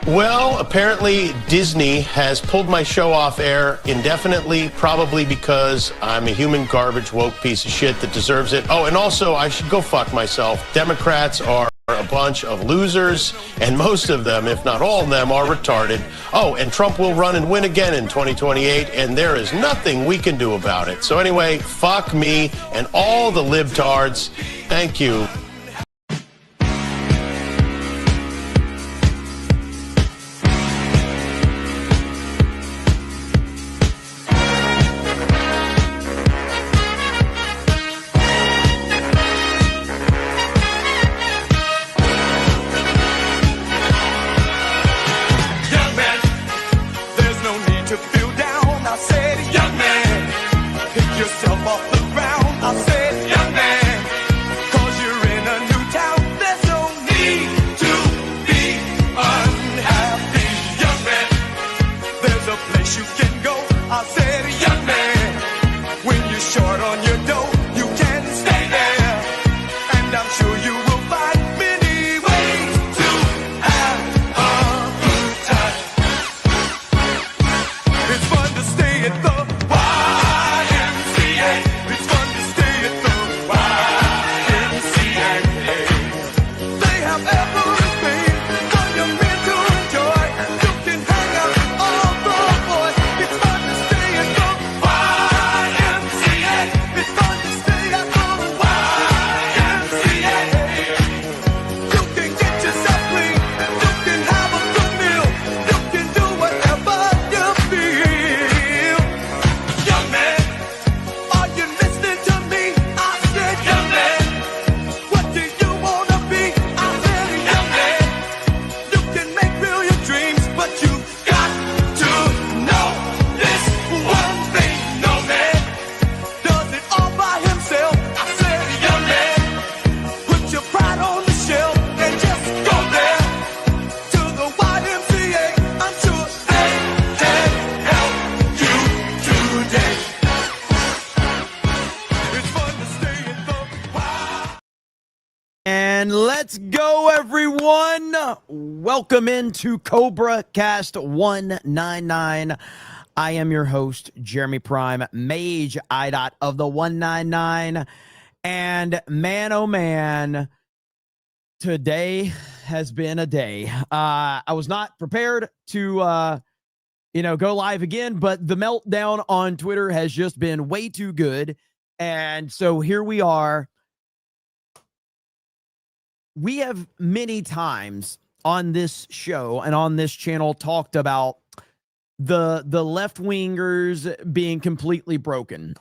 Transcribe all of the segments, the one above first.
Well, apparently Disney has pulled my show off air indefinitely, probably because I'm a human garbage woke piece of shit that deserves it. Oh, and also I should go fuck myself. Democrats are a bunch of losers, and most of them, if not all of them, are retarded. Oh, and Trump will run and win again in 2028, and there is nothing we can do about it. So anyway, fuck me and all the libtards. Thank you. Let's go, everyone. Welcome into Cobra Cast 199. I am your host, Jeremy Prime, Mage IDOT of the 199. And man, oh man, today has been a day. I was not prepared to, go live again, but the meltdown on Twitter has just been way too good. And so here we are. We have many times on this show and on this channel talked about the left-wingers being completely broken.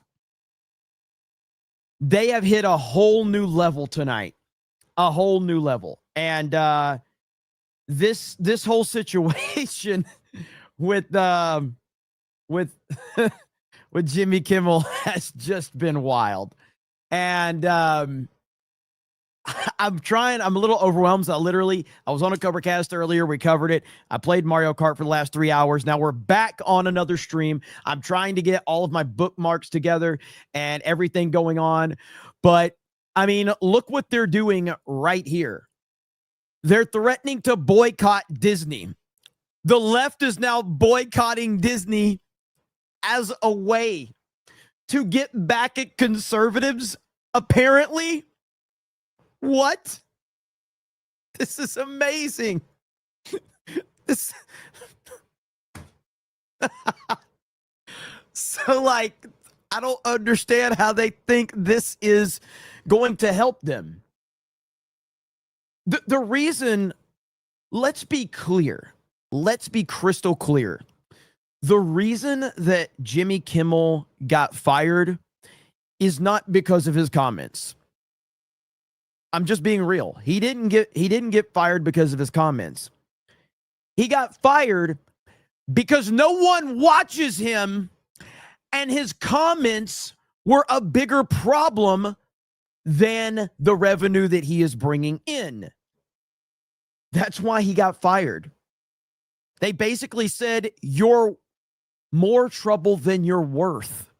They have hit a whole new level tonight, a whole new level. And this whole situation with with Jimmy Kimmel has just been wild. And I'm a little overwhelmed. So I was on a cover cast earlier. We covered it. I played Mario Kart for the last 3 hours. Now we're back on another stream. I'm trying to get all of my bookmarks together and everything going on. But I mean, look what they're doing right here. They're threatening to boycott Disney. The left is now boycotting Disney as a way to get back at conservatives, apparently. What? This is amazing. So, I don't understand how they think this is going to help them. The reason, let's be clear. Let's be crystal clear. The reason that Jimmy Kimmel got fired is not because of his comments. I'm just being real. He didn't get fired because of his comments. He got fired because no one watches him, and his comments were a bigger problem than the revenue that he is bringing in. That's why he got fired. They basically said, you're more trouble than you're worth.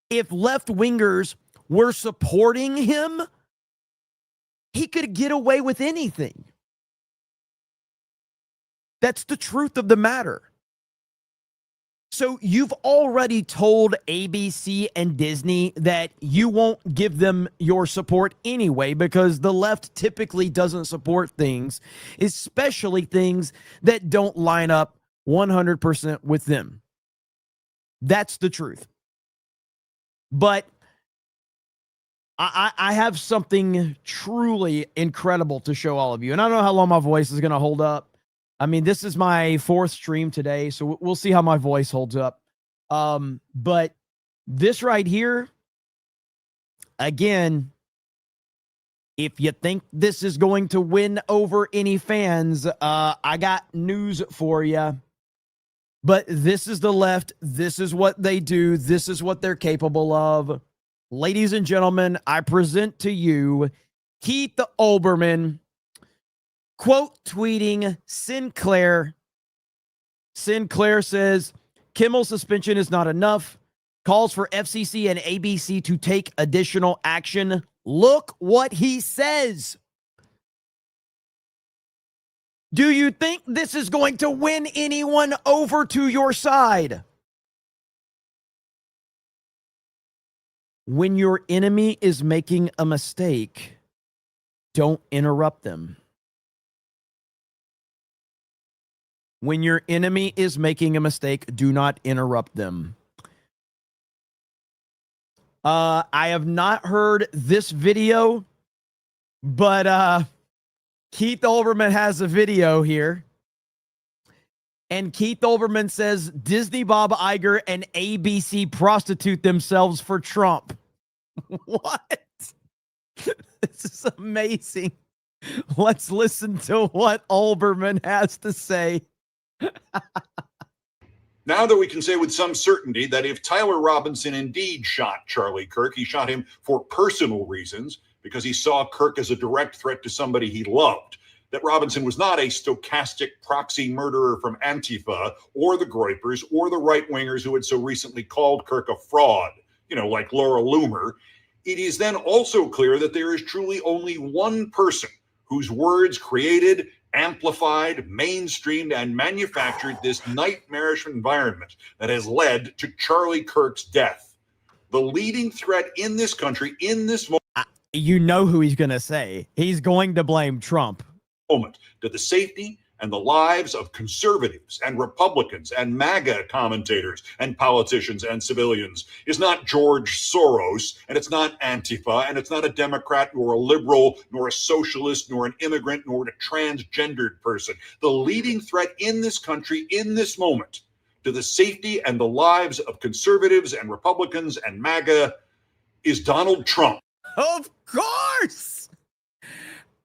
If left-wingers were supporting him, he could get away with anything. That's the truth of the matter. So you've already told ABC and Disney that you won't give them your support anyway, because the left typically doesn't support things, especially things that don't line up 100% with them. That's the truth. But I have something truly incredible to show all of you. And I don't know how long my voice is going to hold up. I mean, this is my 4th stream today, so we'll see how my voice holds up. But this right here, again, if you think this is going to win over any fans, I got news for you. But this is the left. This is what they do. This is what they're capable of. Ladies and gentlemen, I present to you Keith Olbermann, quote tweeting Sinclair. Sinclair says, Kimmel suspension is not enough. Calls for FCC and ABC to take additional action. Look what he says. Do you think this is going to win anyone over to your side? When your enemy is making a mistake, don't interrupt them. When your enemy is making a mistake, do not interrupt them. I have not heard this video, but Keith Olbermann has a video here. And Keith Olbermann says Disney, Bob Iger, and ABC prostitute themselves for Trump. What? This is amazing. Let's listen to what Olbermann has to say. Now that we can say with some certainty that if Tyler Robinson indeed shot Charlie Kirk, he shot him for personal reasons because he saw Kirk as a direct threat to somebody he loved. That Robinson was not a stochastic proxy murderer from Antifa or the Groypers or the right-wingers who had so recently called Kirk a fraud, like Laura Loomer. It is then also clear that there is truly only one person whose words created, amplified, mainstreamed, and manufactured this nightmarish environment that has led to Charlie Kirk's death. The leading threat in this country, in this moment, you know who he's going to say. He's going to blame Trump. To the safety and the lives of conservatives and Republicans and MAGA commentators and politicians and civilians is not George Soros, and it's not Antifa, and it's not a Democrat nor a liberal nor a socialist nor an immigrant nor a transgendered person. The leading threat in this country in this moment to the safety and the lives of conservatives and Republicans and MAGA is Donald Trump. Of course!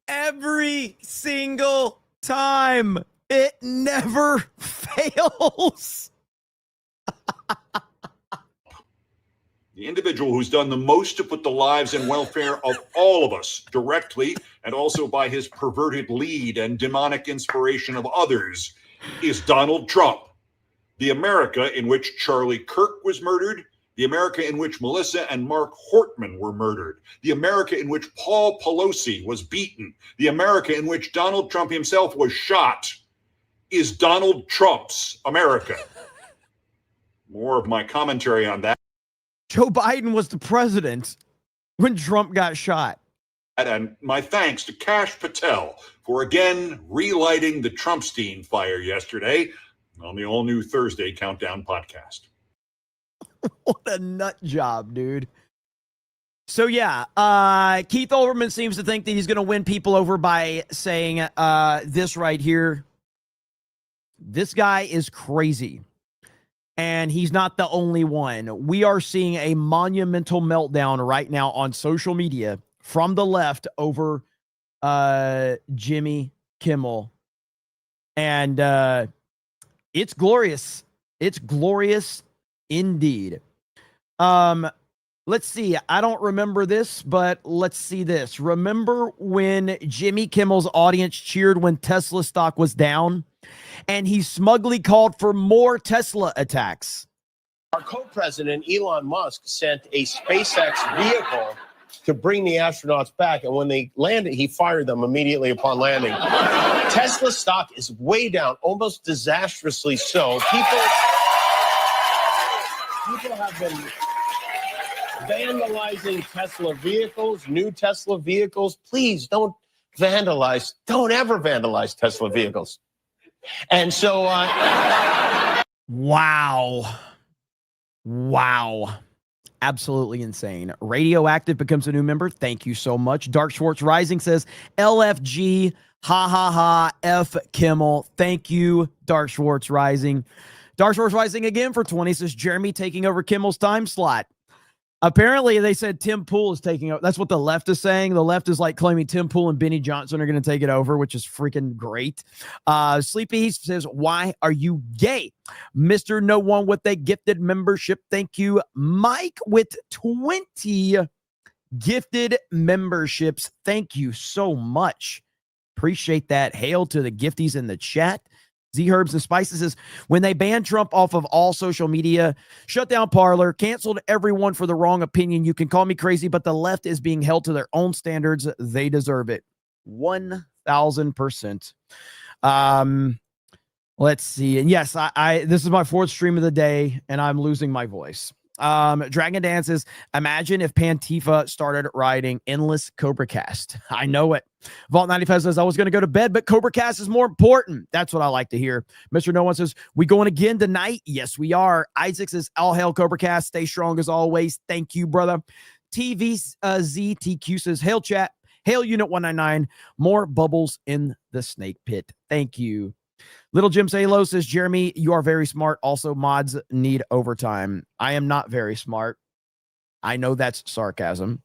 Every single time. It never fails. The individual who's done the most to put the lives and welfare of all of us directly and also by his perverted lead and demonic inspiration of others is Donald Trump. The America in which Charlie Kirk was murdered, the America in which Melissa and Mark Hortman were murdered, the America in which Paul Pelosi was beaten, the America in which Donald Trump himself was shot, is Donald Trump's America. More of my commentary on that. Joe Biden was the president when Trump got shot. And my thanks to Kash Patel for again relighting the Trumpstein fire yesterday on the all-new Thursday Countdown podcast. What a nut job, dude. So, yeah, Keith Olbermann seems to think that he's going to win people over by saying this right here. This guy is crazy. And he's not the only one. We are seeing a monumental meltdown right now on social media from the left over Jimmy Kimmel. And it's glorious. It's glorious indeed. Let's see. I don't remember this, but let's see this. Remember when Jimmy Kimmel's audience cheered when Tesla stock was down? And he smugly called for more Tesla attacks. Our co-president, Elon Musk, sent a SpaceX vehicle to bring the astronauts back. And when they landed, he fired them immediately upon landing. Tesla stock is way down, almost disastrously so. People have been vandalizing Tesla vehicles, new Tesla vehicles. Please don't vandalize. Don't ever vandalize Tesla vehicles. And so, wow. Absolutely insane. Radioactive becomes a new member. Thank you so much. Dark Schwartz Rising says, LFG, ha ha ha, F Kimmel. Thank you, Dark Schwartz Rising. Dark Schwartz Rising again for 20 says, Jeremy taking over Kimmel's time slot. Apparently, they said Tim Pool is taking over. That's what the left is saying. The left is like claiming Tim Pool and Benny Johnson are going to take it over, which is freaking great. Sleepy says, why are you gay? Mr. No One with a gifted membership. Thank you. Mike with 20 gifted memberships. Thank you so much. Appreciate that. Hail to the gifties in the chat. Z Herbs and Spices says, when they banned Trump off of all social media, shut down Parler, canceled everyone for the wrong opinion. You can call me crazy, but the left is being held to their own standards. They deserve it. 1,000%. Let's see. And yes, I this is my fourth stream of the day, and I'm losing my voice. Dragon Dances, imagine if Pantifa started writing endless Cobra Cast. I know it. Vault 95 says, I was going to go to bed, but Cobra Cast is more important. That's what I like to hear. Mr. No One says, we going again tonight? Yes, we are. Isaac says, all hail Cobra Cast. Stay strong as always. Thank you, brother. TVZTQ says, hail chat. Hail Unit 199. More bubbles in the snake pit. Thank you. Little Jim Salo says, Jeremy, you are very smart. Also, mods need overtime. I am not very smart. I know that's sarcasm.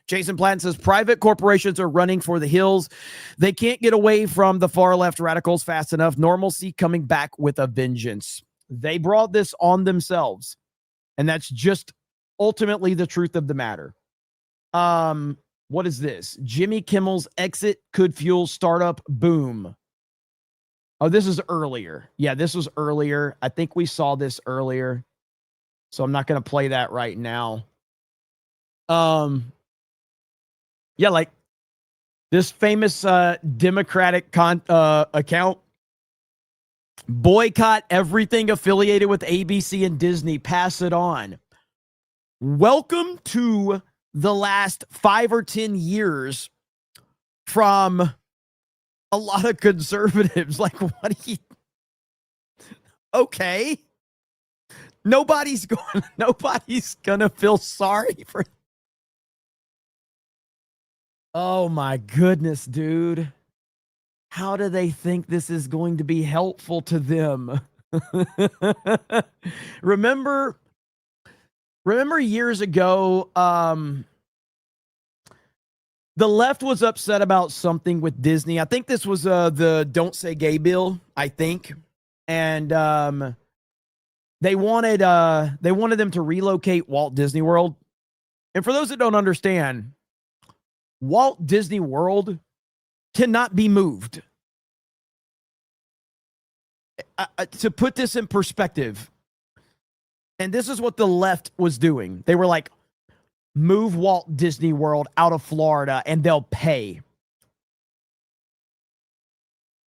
Jason Platt says, private corporations are running for the hills. They can't get away from the far left radicals fast enough. Normalcy coming back with a vengeance. They brought this on themselves. And that's just ultimately the truth of the matter. What is this? Jimmy Kimmel's exit could fuel startup boom. Oh, this is earlier. Yeah, this was earlier. I think we saw this earlier. So I'm not going to play that right now. Yeah, like this famous Democratic account, boycott everything affiliated with ABC and Disney. Pass it on. Welcome to the last 5 or 10 years from a lot of conservatives. Like, what are you? Okay. Nobody's gonna feel sorry for. Oh my goodness, dude. How do they think this is going to be helpful to them? Remember years ago, the left was upset about something with Disney. I think this was the Don't Say Gay bill, I think. And they wanted them to relocate Walt Disney World. And for those that don't understand, Walt Disney World cannot be moved. To put this in perspective, and this is what the left was doing. They were like, move Walt Disney World out of Florida and they'll pay.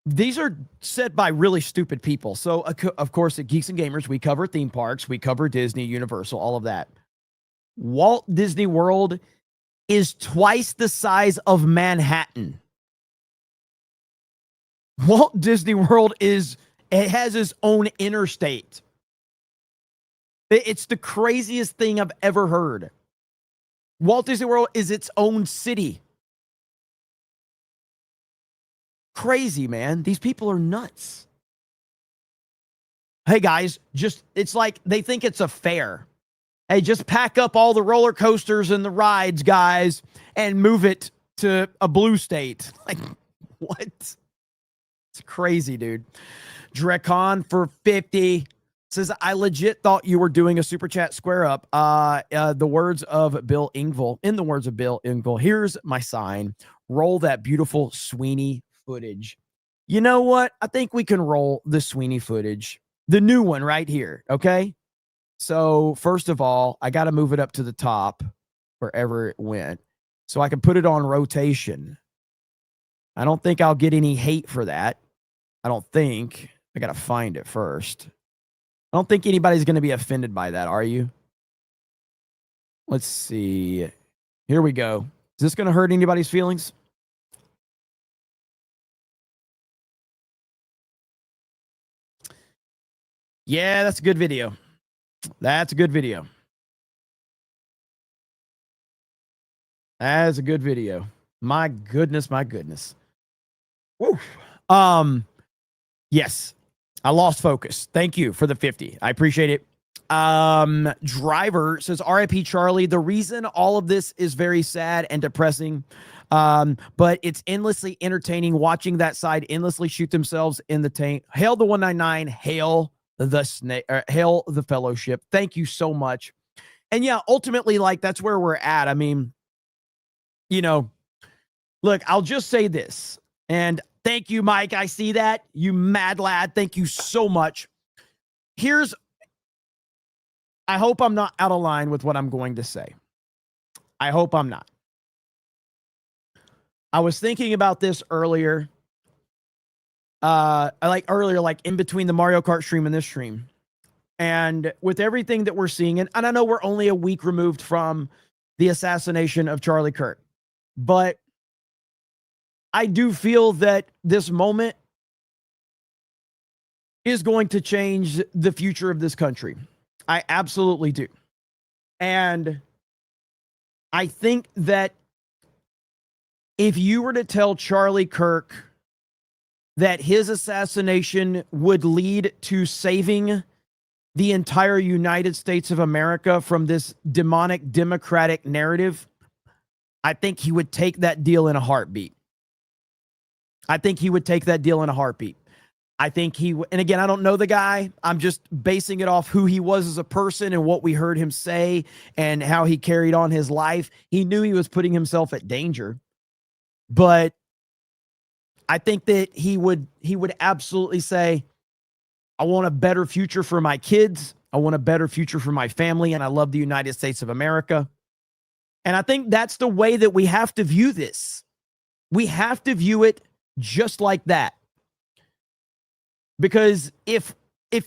These are said by really stupid people. So, of course, at Geeks and Gamers, we cover theme parks, we cover Disney, Universal, all of that. Walt Disney World is twice the size of Manhattan. Walt Disney World has its own interstate. It's the craziest thing I've ever heard. Walt Disney World is its own city. Crazy, man. These people are nuts. Hey, guys, it's like they think it's a fair. Hey, just pack up all the roller coasters and the rides, guys, and move it to a blue state. Like, what? It's crazy, dude. Drecon for 50 says, I legit thought you were doing a super chat square up. In the words of Bill Engvall, here's my sign. Roll that beautiful Sweeney footage. You know what? I think we can roll the Sweeney footage. The new one right here, okay? So, first of all, I got to move it up to the top wherever it went so I can put it on rotation. I don't think I'll get any hate for that. I don't think. I got to find it first. I don't think anybody's going to be offended by that, are you? Let's see. Here we go. Is this going to hurt anybody's feelings? Yeah, that's a good video. That's a good video. That's a good video. My goodness, my goodness. Woo. Yes. I lost focus. Thank you for the 50. I appreciate it. Driver says, RIP Charlie. The reason all of this is very sad and depressing, but it's endlessly entertaining watching that side endlessly shoot themselves in the tank. Hail the 199. Hail the snake. Hail the fellowship. Thank you so much. And yeah, ultimately, like, that's where we're at. I mean, you know, look, I'll just say this, and thank you, Mike. I see that. You mad lad. Thank you so much. I hope I'm not out of line with what I'm going to say. I hope I'm not. I was thinking about this earlier. Like in between the Mario Kart stream and this stream. And with everything that we're seeing, and I know we're only a week removed from the assassination of Charlie Kirk, but I do feel that this moment is going to change the future of this country. I absolutely do. And I think that if you were to tell Charlie Kirk that his assassination would lead to saving the entire United States of America from this demonic democratic narrative, I think he would take that deal in a heartbeat. I think he would take that deal in a heartbeat. I think and again, I don't know the guy. I'm just basing it off who he was as a person and what we heard him say and how he carried on his life. He knew he was putting himself at danger, but I think that he would absolutely say, I want a better future for my kids. I want a better future for my family. And I love the United States of America. And I think that's the way that we have to view this. We have to view it just like that. Because if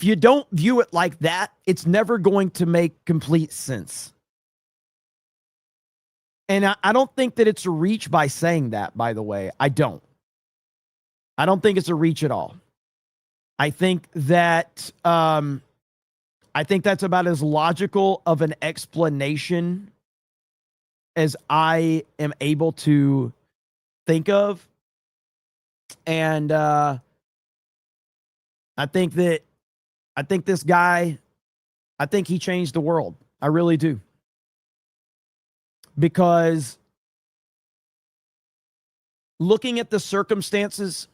you don't view it like that, it's never going to make complete sense. And I don't think that it's a reach by saying that, by the way. I don't think it's a reach at all. I think that that's about as logical of an explanation as I am able to think of. And I think this guy, I think he changed the world. I really do. Because looking at the circumstances,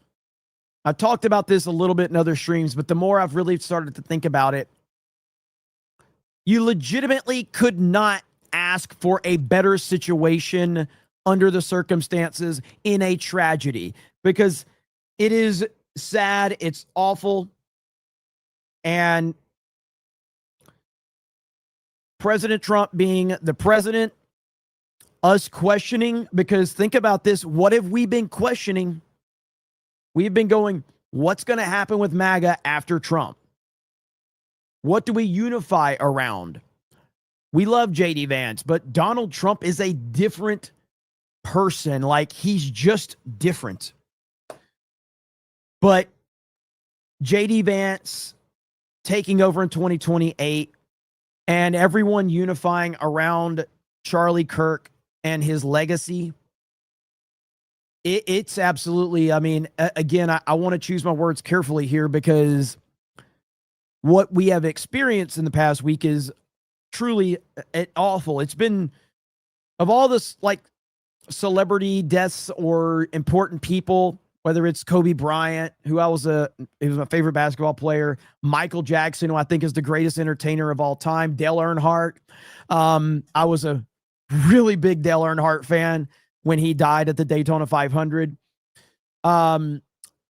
I talked about this a little bit in other streams, but the more I've really started to think about it, you legitimately could not ask for a better situation under the circumstances in a tragedy, because it is sad, it's awful, and President Trump being the president, us questioning, because think about this, what have we been questioning? We've been going, what's going to happen with MAGA after Trump? What do we unify around? We love JD Vance, but Donald Trump is a different person. Like, he's just different. But JD Vance taking over in 2028 and everyone unifying around Charlie Kirk and his legacy, it's absolutely, I mean, again, I want to choose my words carefully here, because what we have experienced in the past week is truly awful. It's been, of all this, like, celebrity deaths or important people, whether it's Kobe Bryant, he was my favorite basketball player, Michael Jackson, who I think is the greatest entertainer of all time, Dale Earnhardt. I was a really big Dale Earnhardt fan when he died at the Daytona 500. And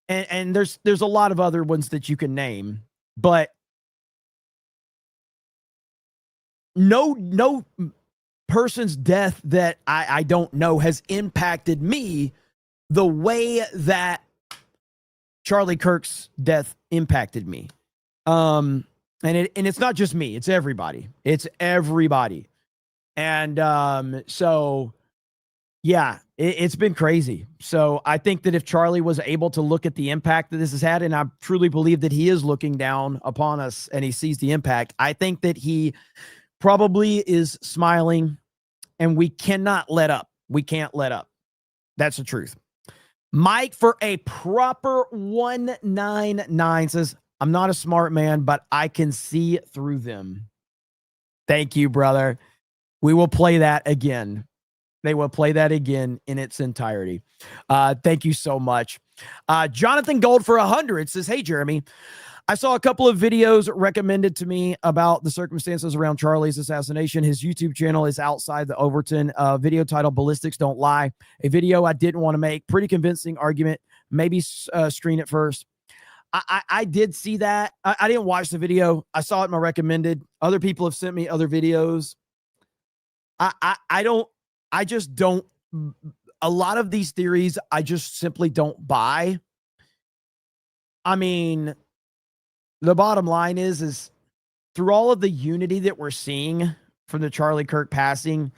there's a lot of other ones that you can name, but no person's death that I don't know has impacted me the way that Charlie Kirk's death impacted me. And it's not just me, it's everybody. It's everybody. And so yeah, it's been crazy. So I think that if Charlie was able to look at the impact that this has had, and I truly believe that he is looking down upon us and he sees the impact, I think that he probably is smiling, and we cannot let up. We can't let up. That's the truth. Mike for a proper 199 says, I'm not a smart man, but I can see through them. Thank you, brother. We will play that again. They will play that again in its entirety. Thank you so much. Jonathan Gold for 100 says, hey, Jeremy, I saw a couple of videos recommended to me about the circumstances around Charlie's assassination. His YouTube channel is Outside the Overton. Video titled Ballistics Don't Lie. A video I didn't want to make. Pretty convincing argument. Maybe screen it first. I did see that. I didn't watch the video. I saw it in my recommended. Other people have sent me other videos. I just don't. A lot of these theories, I just simply don't buy. I mean, the bottom line is through all of the unity that we're seeing from the Charlie Kirk passing,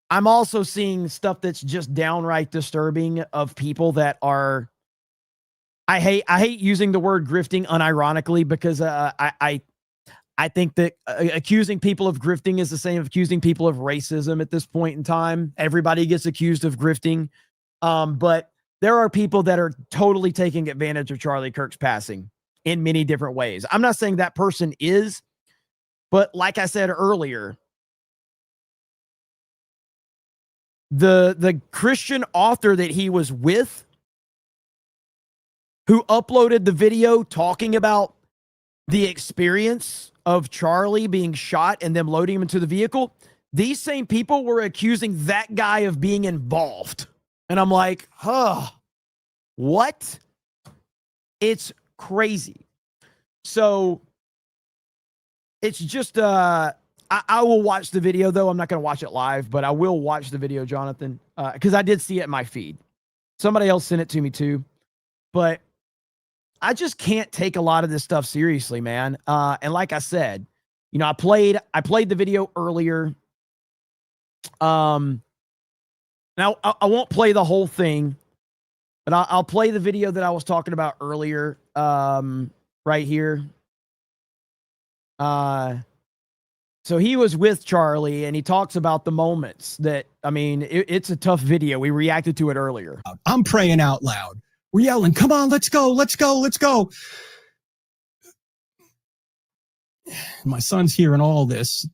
I'm also seeing stuff that's just downright disturbing of people that are, I hate using the word grifting unironically, because I think that accusing people of grifting is the same as accusing people of racism at this point in time. Everybody gets accused of grifting. But there are people that are totally taking advantage of Charlie Kirk's passing in many different ways. I'm not saying that person is, but like I said earlier, the Christian author that he was with, who uploaded the video talking about the experience of Charlie being shot and them loading him into the vehicle, these same people were accusing that guy of being involved. And I'm like, what? It's crazy. So it's just, I will watch the video, though. I'm not going to watch it live, but I will watch the video, Jonathan, because I did see it in my feed. Somebody else sent it to me too. But I just can't take a lot of this stuff seriously, man. And like I said, you know, I played the video earlier. Now I won't play the whole thing, but I'll play the video that I was talking about earlier, right here. So he was with Charlie, and he talks about the moments that, I mean, it's a tough video. We reacted to it earlier. I'm praying out loud. We're yelling, come on, let's go, let's go, let's go. My son's hearing all this,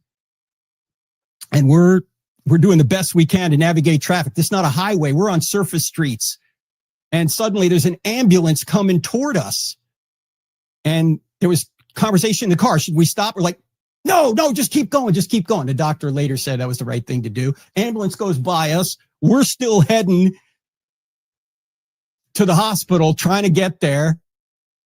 and we're doing the best we can to navigate traffic. This is not a highway. We're on surface streets. And suddenly there's an ambulance coming toward us. And there was conversation in the car. Should we stop? We're like, no, just keep going. Just keep going. The doctor later said that was the right thing to do. Ambulance goes by us. We're still heading to the hospital, trying to get there.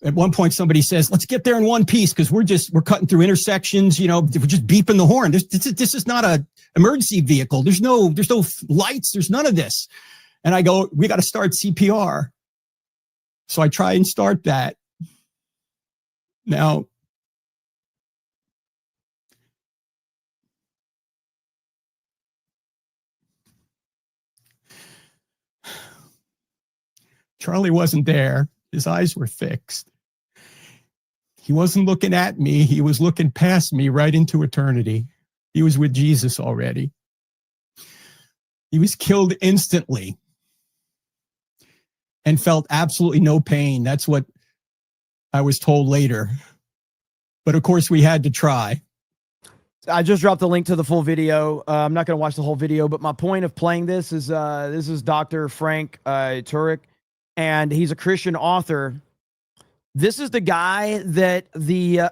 At one point, somebody says, let's get there in one piece, because we're cutting through intersections. You know, we're just beeping the horn. This is not a emergency vehicle. There's no lights. There's none of this. And I go, we got to start CPR. So I try and start that. Now, Charlie wasn't there. His eyes were fixed. He wasn't looking at me. He was looking past me right into eternity. He was with Jesus already. He was killed instantly and felt absolutely no pain. That's what I was told later. But of course, we had to try. I just dropped the link to the full video. I'm not going to watch the whole video, but my point of playing this is Dr. Frank Turek, and he's a Christian author. This is the guy that the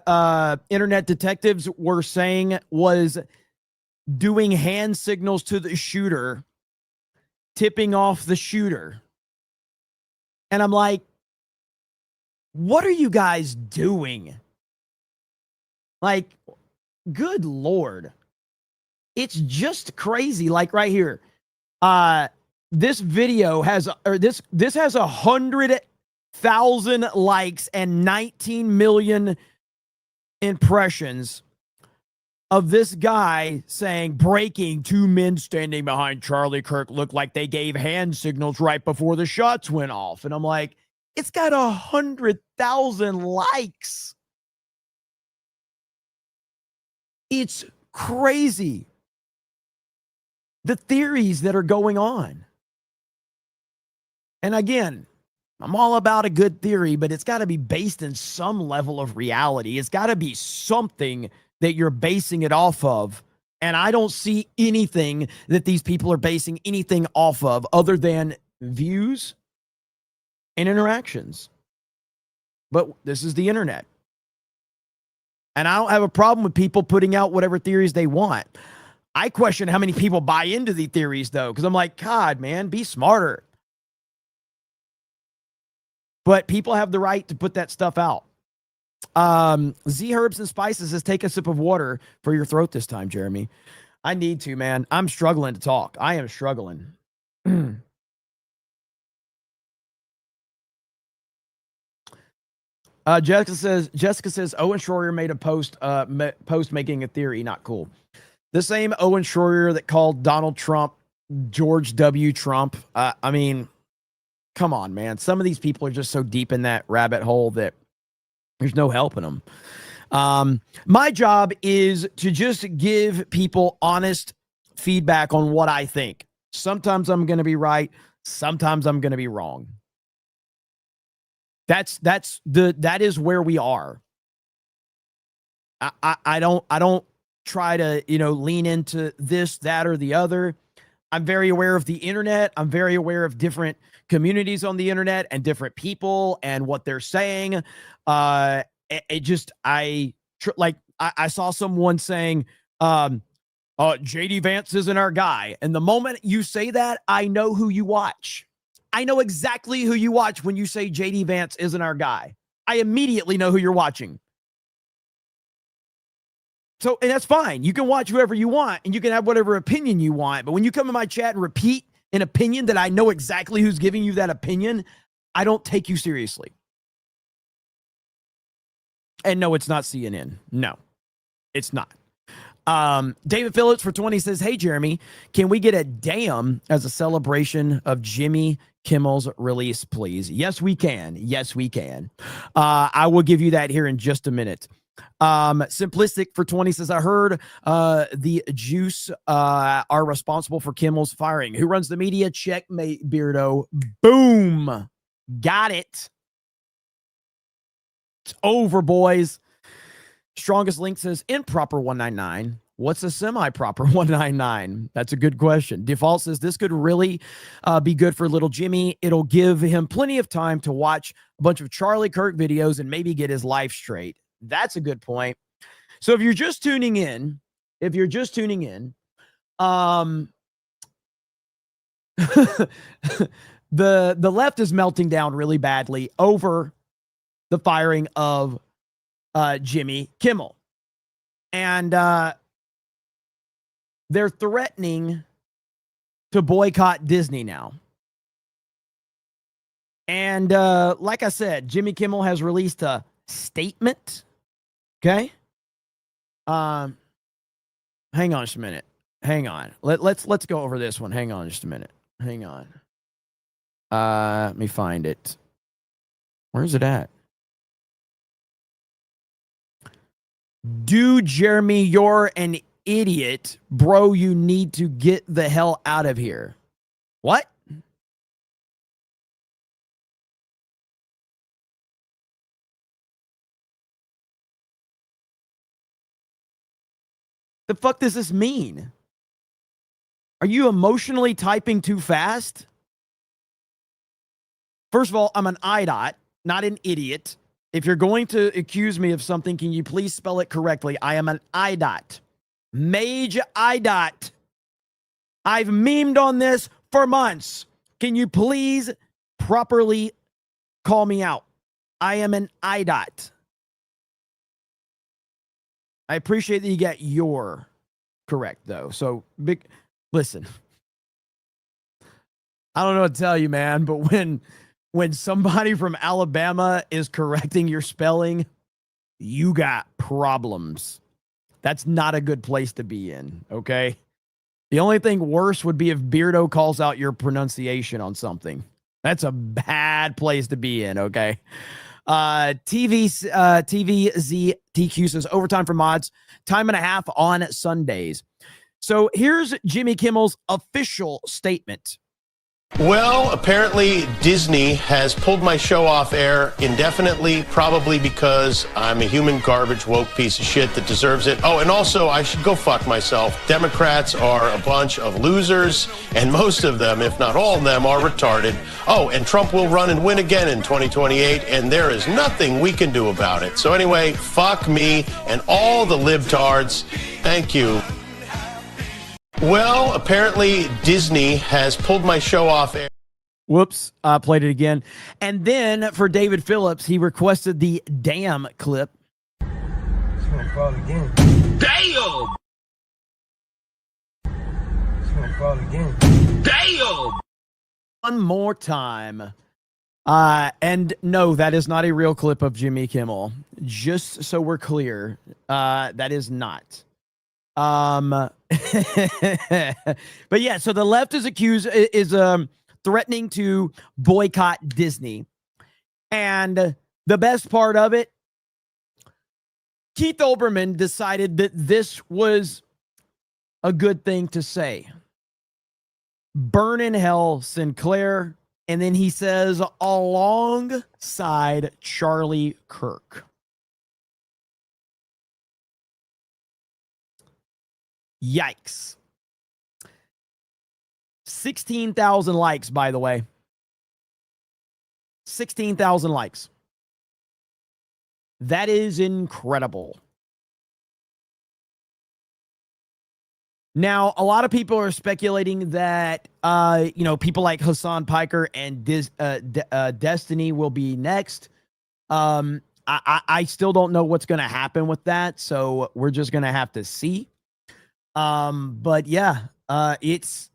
internet detectives were saying was doing hand signals to the shooter, tipping off the shooter. And I'm like, what are you guys doing? Like, good Lord. It's just crazy. Like right here. this video has, or this has 100,000 likes and 19 million impressions of this guy saying, breaking, 2 men standing behind Charlie Kirk looked like they gave hand signals right before the shots went off. And I'm like, it's got 100,000 likes. It's crazy. The theories that are going on. And again, I'm all about a good theory, but it's got to be based in some level of reality. It's got to be something that you're basing it off of. And I don't see anything that these people are basing anything off of other than views and interactions. But this is the internet. And I don't have a problem with people putting out whatever theories they want. I question how many people buy into the theories, though, because I'm like, God, man, be smarter. But people have the right to put that stuff out. Z Herbs and Spices says, take a sip of water for your throat this time, Jeremy. I need to, man. I'm struggling to talk. I am struggling. Jessica says Owen Schroyer made a post making a theory. Not cool. The same Owen Schroyer that called Donald Trump George W. Trump. I mean, come on, man. Some of these people are just so deep in that rabbit hole that there's no helping them. My job is to just give people honest feedback on what I think. Sometimes I'm going to be right. Sometimes I'm going to be wrong. That is where we are. I don't try to, lean into this, that, or the other. I'm very aware of the internet. I'm very aware of different communities on the internet and different people and what they're saying. I saw someone saying, JD Vance isn't our guy. And the moment you say that, I know who you watch. I know exactly who you watch when you say JD Vance isn't our guy. I immediately know who you're watching. So, and that's fine. You can watch whoever you want and you can have whatever opinion you want. But when you come in my chat and repeat an opinion that I know exactly who's giving you that opinion, I don't take you seriously. And no, it's not CNN. No, it's not. David Phillips for 20 says, hey, Jeremy, can we get a damn as a celebration of Jimmy Kimmel's release, please? Yes, we can. Yes, we can. I will give you that here in just a minute. Simplistic for 20 says, I heard the juice are responsible for Kimmel's firing. Who runs the media? Checkmate, Beardo. Boom. Got it. It's over, boys. Strongest Link says, improper 199. What's a semi-proper 199? That's a good question. Default says, this could really be good for little Jimmy. It'll give him plenty of time to watch a bunch of Charlie Kirk videos and maybe get his life straight. That's a good point. So if you're just tuning in, the left is melting down really badly over the firing of Jimmy Kimmel. And they're threatening to boycott Disney now. And like I said, Jimmy Kimmel has released a statement. Okay. Hang on just a minute. Hang on. Let's go over this one. Hang on just a minute. Hang on. Let me find it. Where's it at? Dude, Jeremy, you're an idiot. Bro, you need to get the hell out of here. What? The fuck does this mean? Are you emotionally typing too fast? First of all, I'm an IDOT, not an idiot. If you're going to accuse me of something, can you please spell it correctly? I am an IDOT. Mage IDOT. I've memed on this for months. Can you please properly call me out? I am an IDOT. I appreciate that you got your correct, though. So, listen. I don't know what to tell you, man, but when somebody from Alabama is correcting your spelling, you got problems. That's not a good place to be in, okay? The only thing worse would be if Beardo calls out your pronunciation on something. That's a bad place to be in, okay? TVZTQ says overtime for mods, time and a half on Sundays. So here's Jimmy Kimmel's official statement. Well, apparently Disney has pulled my show off air indefinitely, probably because I'm a human garbage woke piece of shit that deserves it. Oh, and also I should go fuck myself. Democrats are a bunch of losers, and most of them, if not all of them, are retarded. Oh, and Trump will run and win again in 2028, and there is nothing we can do about it. So anyway, fuck me and all the libtards. Thank you. Well, apparently Disney has pulled my show off air. Whoops, I played it again. And then for David Phillips, he requested the damn clip. Damn! Damn! One more time. And no, that is not a real clip of Jimmy Kimmel. Just so we're clear, that is not. But yeah, so the left is threatening to boycott Disney. And the best part of it, Keith Olbermann decided that this was a good thing to say. Burn in hell, Sinclair. And then he says, alongside Charlie Kirk. Yikes. 16,000 likes, by the way. 16,000 likes. That is incredible. Now, a lot of people are speculating that, people like Hassan Piker and Destiny will be next. I still don't know what's going to happen with that, so we're just going to have to see. But yeah, it's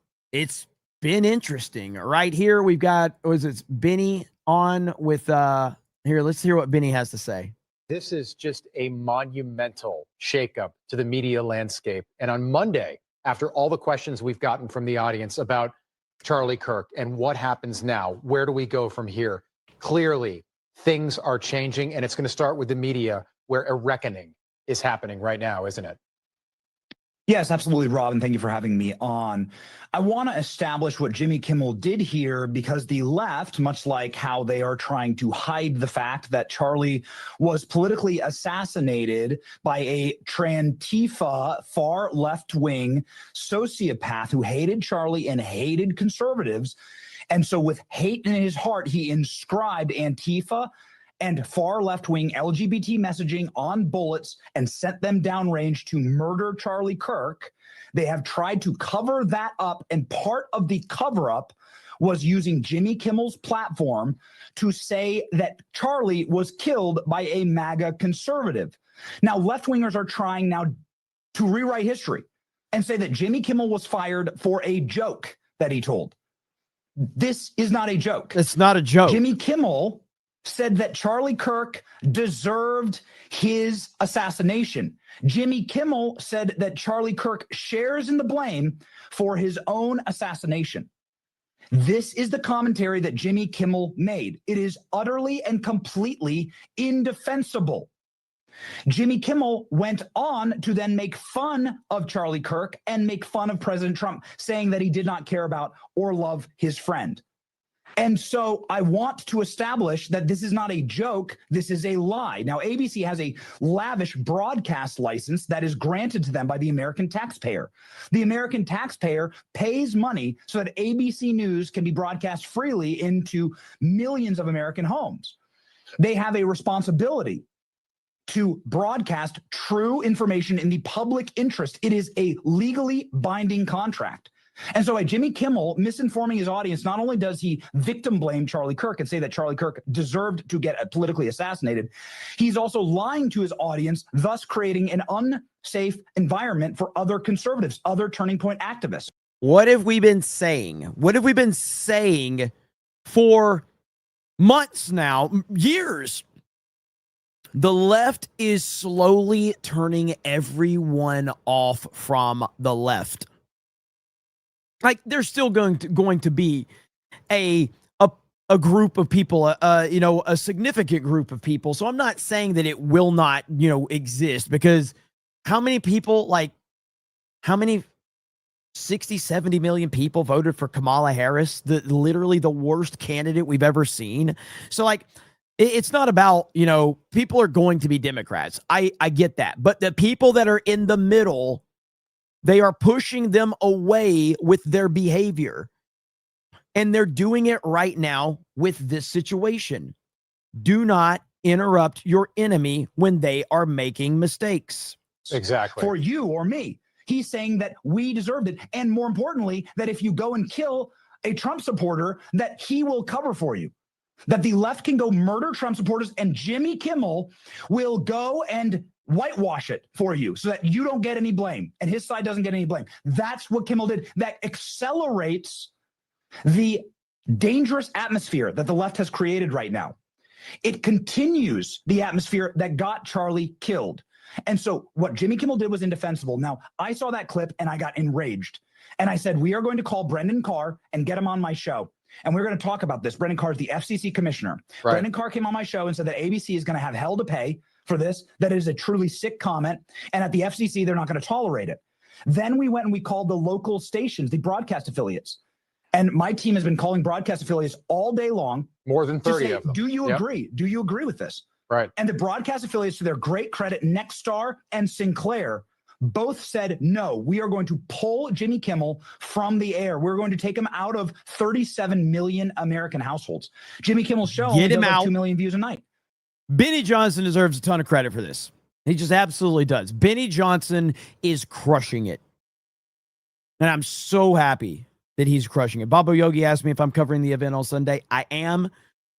been interesting. Right here, we've got, Benny on with, here, let's hear what Benny has to say. This is just a monumental shakeup to the media landscape. And on Monday, after all the questions we've gotten from the audience about Charlie Kirk and what happens now, where do we go from here? Clearly, things are changing, and it's going to start with the media, where a reckoning is happening right now, isn't it? Yes, absolutely, Rob, and thank you for having me on. I want to establish what Jimmy Kimmel did here, because the left, much like how they are trying to hide the fact that Charlie was politically assassinated by a Trantifa far left-wing sociopath who hated Charlie and hated conservatives. And so with hate in his heart, he inscribed Antifa and far left-wing LGBT messaging on bullets and sent them downrange to murder Charlie Kirk. They have tried to cover that up, and part of the cover-up was using Jimmy Kimmel's platform to say that Charlie was killed by a MAGA conservative. Now, left-wingers are trying now to rewrite history and say that Jimmy Kimmel was fired for a joke that he told. This is not a joke. It's not a joke. Jimmy Kimmel said that Charlie Kirk deserved his assassination. Jimmy Kimmel said that Charlie Kirk shares in the blame for his own assassination. This is the commentary that Jimmy Kimmel made. It is utterly and completely indefensible. Jimmy Kimmel went on to then make fun of Charlie Kirk and make fun of President Trump, saying that he did not care about or love his friend. And so I want to establish that this is not a joke. This is a lie. Now, ABC has a lavish broadcast license that is granted to them by the American taxpayer. The American taxpayer pays money so that ABC News can be broadcast freely into millions of American homes. They have a responsibility to broadcast true information in the public interest. It is a legally binding contract. And so by Jimmy Kimmel misinforming his audience, not only does he victim blame Charlie Kirk and say that Charlie Kirk deserved to get politically assassinated, he's also lying to his audience, thus creating an unsafe environment for other conservatives, other Turning Point activists. What have we been saying? What have we been saying for months now, years? The left is slowly turning everyone off from the left. Like, there's still going to be a group of people, a significant group of people. So I'm not saying that it will not, exist, because how many people, how many 60, 70 million people voted for Kamala Harris, literally the worst candidate we've ever seen. So it's not about, people are going to be Democrats. I get that. But the people that are in the middle, they are pushing them away with their behavior. And they're doing it right now with this situation. Do not interrupt your enemy when they are making mistakes. Exactly. For you or me. He's saying that we deserved it. And more importantly, that if you go and kill a Trump supporter, that he will cover for you. That the left can go murder Trump supporters and Jimmy Kimmel will go and whitewash it for you so that you don't get any blame and his side doesn't get any blame. That's what Kimmel did. That accelerates the dangerous atmosphere that the left has created right now. It continues the atmosphere that got Charlie killed. And so what Jimmy Kimmel did was indefensible. Now, I saw that clip and I got enraged. And I said, we are going to call Brendan Carr and get him on my show. And we're going to talk about this. Brendan Carr is the FCC commissioner. Right. Brendan Carr came on my show and said that ABC is going to have hell to pay for this, that it is a truly sick comment. And at the FCC, they're not going to tolerate it. Then we went and we called the local stations, the broadcast affiliates. And my team has been calling broadcast affiliates all day long. More than 30 of them. Do you agree? Do you agree with this? Right. And the broadcast affiliates, to their great credit, Nexstar and Sinclair, both said, no, we are going to pull Jimmy Kimmel from the air. We're going to take him out of 37 million American households. Jimmy Kimmel's show Get him out. 2 million views a night. Benny Johnson deserves a ton of credit for this. He just absolutely does. Benny Johnson is crushing it. And I'm so happy that he's crushing it. Babo Yogi asked me if I'm covering the event on Sunday. I am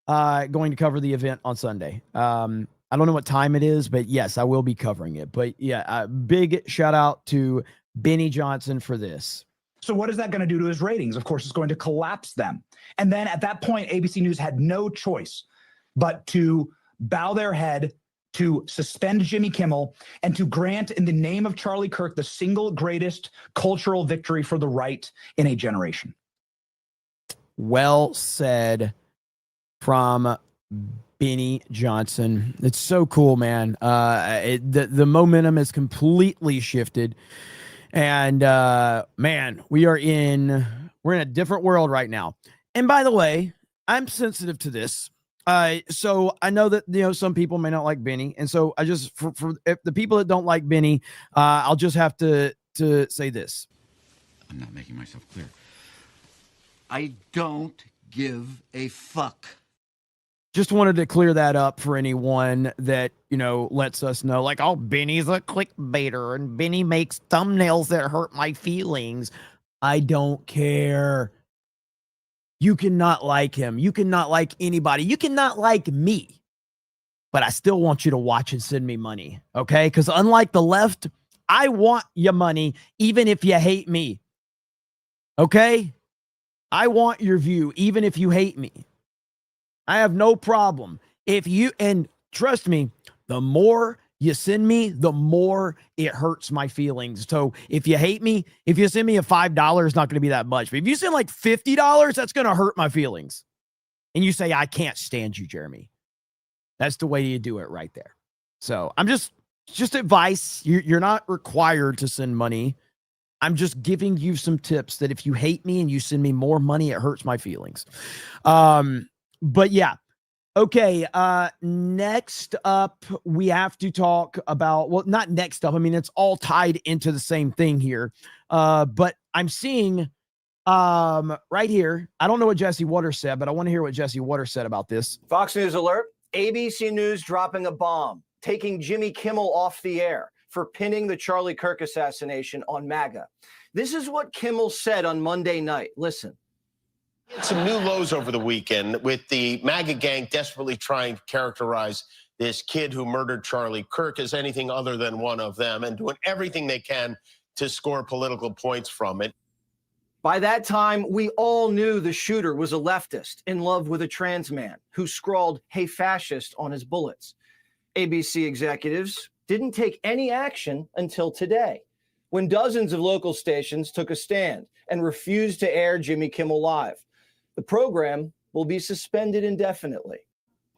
going to cover the event on Sunday. I don't know what time it is, but yes, I will be covering it. But yeah, big shout out to Benny Johnson for this. So what is that going to do to his ratings? Of course, it's going to collapse them. And then at that point, ABC News had no choice but to bow their head, to suspend Jimmy Kimmel, and to grant, in the name of Charlie Kirk, the single greatest cultural victory for the right in a generation. Well said from Benny Johnson. It's so cool, man. The momentum has completely shifted. And man, we're in a different world right now. And by the way, I'm sensitive to this. So I know that, some people may not like Benny. And so I just, for if the people that don't like Benny, I'll just have to say this. I'm not making myself clear. I don't give a fuck. Just wanted to clear that up for anyone that, lets us know, like, oh, Benny's a clickbaiter and Benny makes thumbnails that hurt my feelings. I don't care. You cannot like him. You cannot like anybody. You cannot like me. But I still want you to watch and send me money, okay? Because unlike the left, I want your money even if you hate me, okay? I want your view even if you hate me. I have no problem. And trust me, the more you send me, the more it hurts my feelings. So if you hate me, if you send me a $5, it's not going to be that much. But if you send like $50, that's going to hurt my feelings. And you say, I can't stand you, Jeremy. That's the way you do it right there. So I'm just advice. You're not required to send money. I'm just giving you some tips that if you hate me and you send me more money, it hurts my feelings. But yeah. Okay, next up, we have to talk about, well, not next up. I mean, it's all tied into the same thing here. But I'm seeing right here, I don't know what Jesse Waters said, but I want to hear what Jesse Waters said about this. Fox News alert, ABC News dropping a bomb, taking Jimmy Kimmel off the air for pinning the Charlie Kirk assassination on MAGA. This is what Kimmel said on Monday night. Listen. Some new lows over the weekend with the MAGA gang desperately trying to characterize this kid who murdered Charlie Kirk as anything other than one of them and doing everything they can to score political points from it. By that time, we all knew the shooter was a leftist in love with a trans man who scrawled, "Hey, fascist" on his bullets. ABC executives didn't take any action until today, when dozens of local stations took a stand and refused to air Jimmy Kimmel Live. The program will be suspended indefinitely.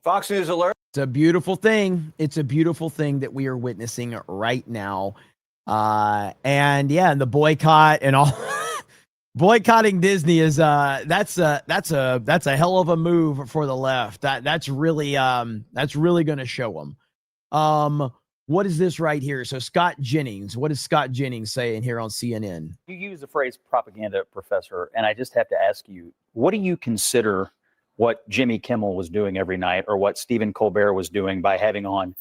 Fox News alert. It's a beautiful thing. It's a beautiful thing that we are witnessing right now. And the boycott and all boycotting Disney is that's a hell of a move for the left. That's really going to show them. What is this right here? So Scott Jennings, what is Scott Jennings saying here on CNN? You use the phrase propaganda, Professor, and I just have to ask you, what do you consider what Jimmy Kimmel was doing every night, or what Stephen Colbert was doing by having on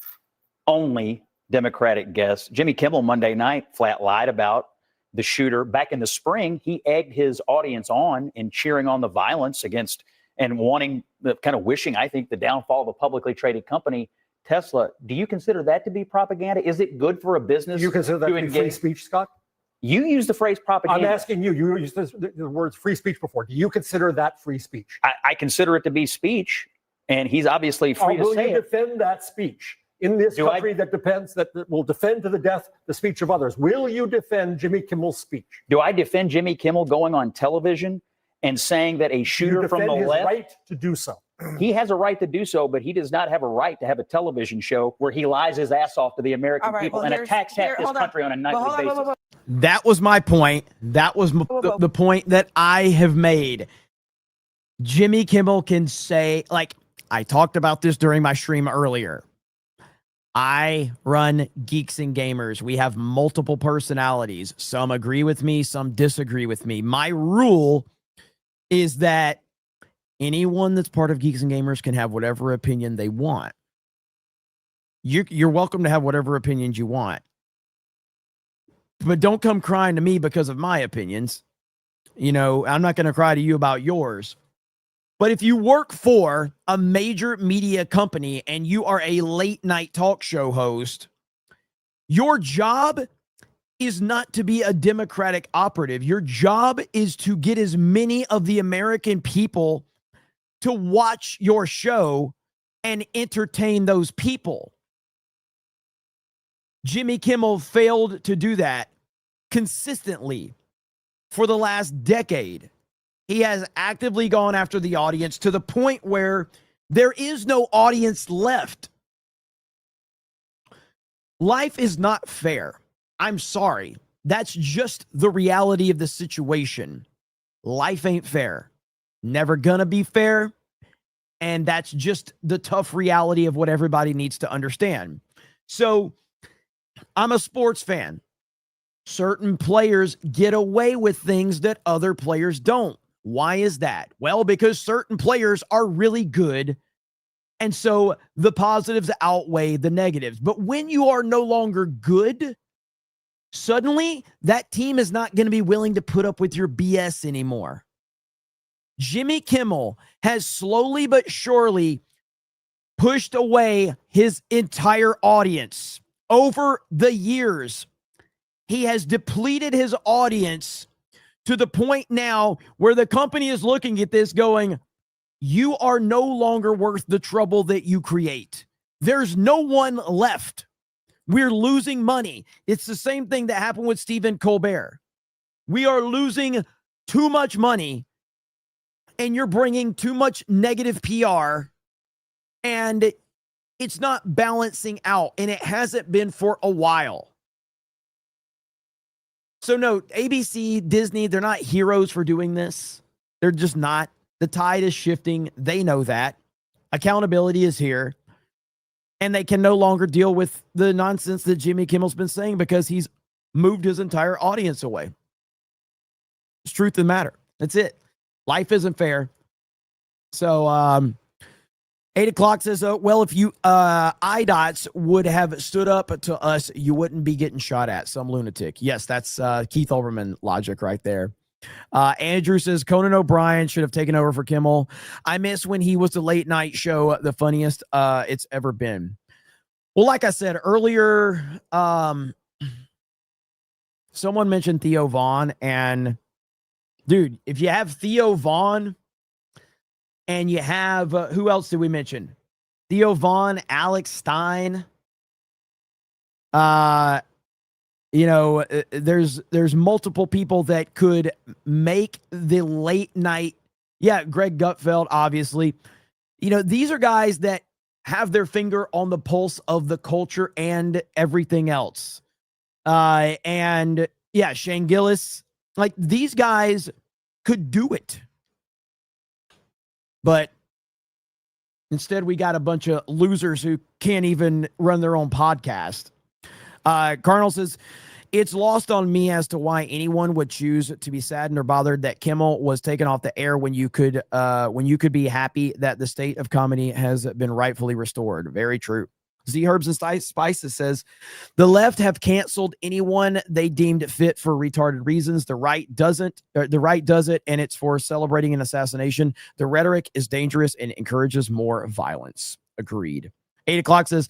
only Democratic guests? Jimmy Kimmel Monday night flat lied about the shooter. Back in the spring, he egged his audience on in cheering on the violence against and wanting, kind of wishing, I think, the downfall of a publicly traded company, Tesla. Do you consider that to be propaganda? Is it good for a business? Do you consider that to be free speech, Scott? You use the phrase propaganda. I'm asking you. You used the words free speech before. Do you consider that free speech? I consider it to be speech, and he's obviously free to say it. Will you defend that speech in this country that will defend to the death the speech of others? Will you defend Jimmy Kimmel's speech? Do I defend Jimmy Kimmel going on television and saying that a shooter from the left? Right to do so. He has a right to do so, but he does not have a right to have a television show where he lies his ass off to the American people and attacks this country on a nightly basis. That was my point. That was the point that I have made. Jimmy Kimmel can say, like, I talked about this during my stream earlier. I run Geeks and Gamers. We have multiple personalities. Some agree with me, some disagree with me. My rule is that anyone that's part of Geeks and Gamers can have whatever opinion they want. You're welcome to have whatever opinions you want. But don't come crying to me because of my opinions. You know, I'm not going to cry to you about yours. But if you work for a major media company and you are a late night talk show host, your job is not to be a Democratic operative. Your job is to get as many of the American people to watch your show and entertain those people. Jimmy Kimmel failed to do that consistently for the last decade. He has actively gone after the audience to the point where there is no audience left. Life is not fair. I'm sorry. That's just the reality of the situation. Life ain't fair. Never gonna be fair. And that's just the tough reality of what everybody needs to understand. So I'm a sports fan. Certain players get away with things that other players don't. Why is that? Well, because certain players are really good. And so the positives outweigh the negatives. But when you are no longer good, suddenly that team is not going to be willing to put up with your BS anymore. Jimmy Kimmel has slowly but surely pushed away his entire audience. Over the years, he has depleted his audience to the point now where the company is looking at this going, you are no longer worth the trouble that you create. There's no one left. We're losing money. It's the same thing that happened with Stephen Colbert. We are losing too much money, and you're bringing too much negative PR, and it's not balancing out, and it hasn't been for a while. So no, ABC, Disney, they're not heroes for doing this. They're just not. The tide is shifting. They know that. Accountability is here. And they can no longer deal with the nonsense that Jimmy Kimmel's been saying because he's moved his entire audience away. It's truth of the matter. That's it. Life isn't fair. So 8 o'clock says, well, if you IDOTs would have stood up to us, you wouldn't be getting shot at. Some lunatic. Yes, that's Keith Olbermann logic right there. Andrew says Conan O'Brien should have taken over for Kimmel. I miss when he was the late night show, the funniest it's ever been. Well, like I said earlier, someone mentioned Theo Vaughn, and Dude, if you have Theo Vaughn and you have, who else did we mention? Theo Vaughn, Alex Stein. There's multiple people that could make the late night. Yeah, Greg Gutfeld, obviously. These are guys that have their finger on the pulse of the culture and everything else. And yeah, Shane Gillis, like these guys could do it. But instead, we got a bunch of losers who can't even run their own podcast. Carnal says, it's lost on me as to why anyone would choose to be saddened or bothered that Kimmel was taken off the air when you could be happy that the state of comedy has been rightfully restored. Very true. Z Herbs and Spices says, the left have canceled anyone they deemed fit for retarded reasons. The right doesn't. The right does it, and it's for celebrating an assassination. The rhetoric is dangerous and encourages more violence. Agreed. 8 o'clock says,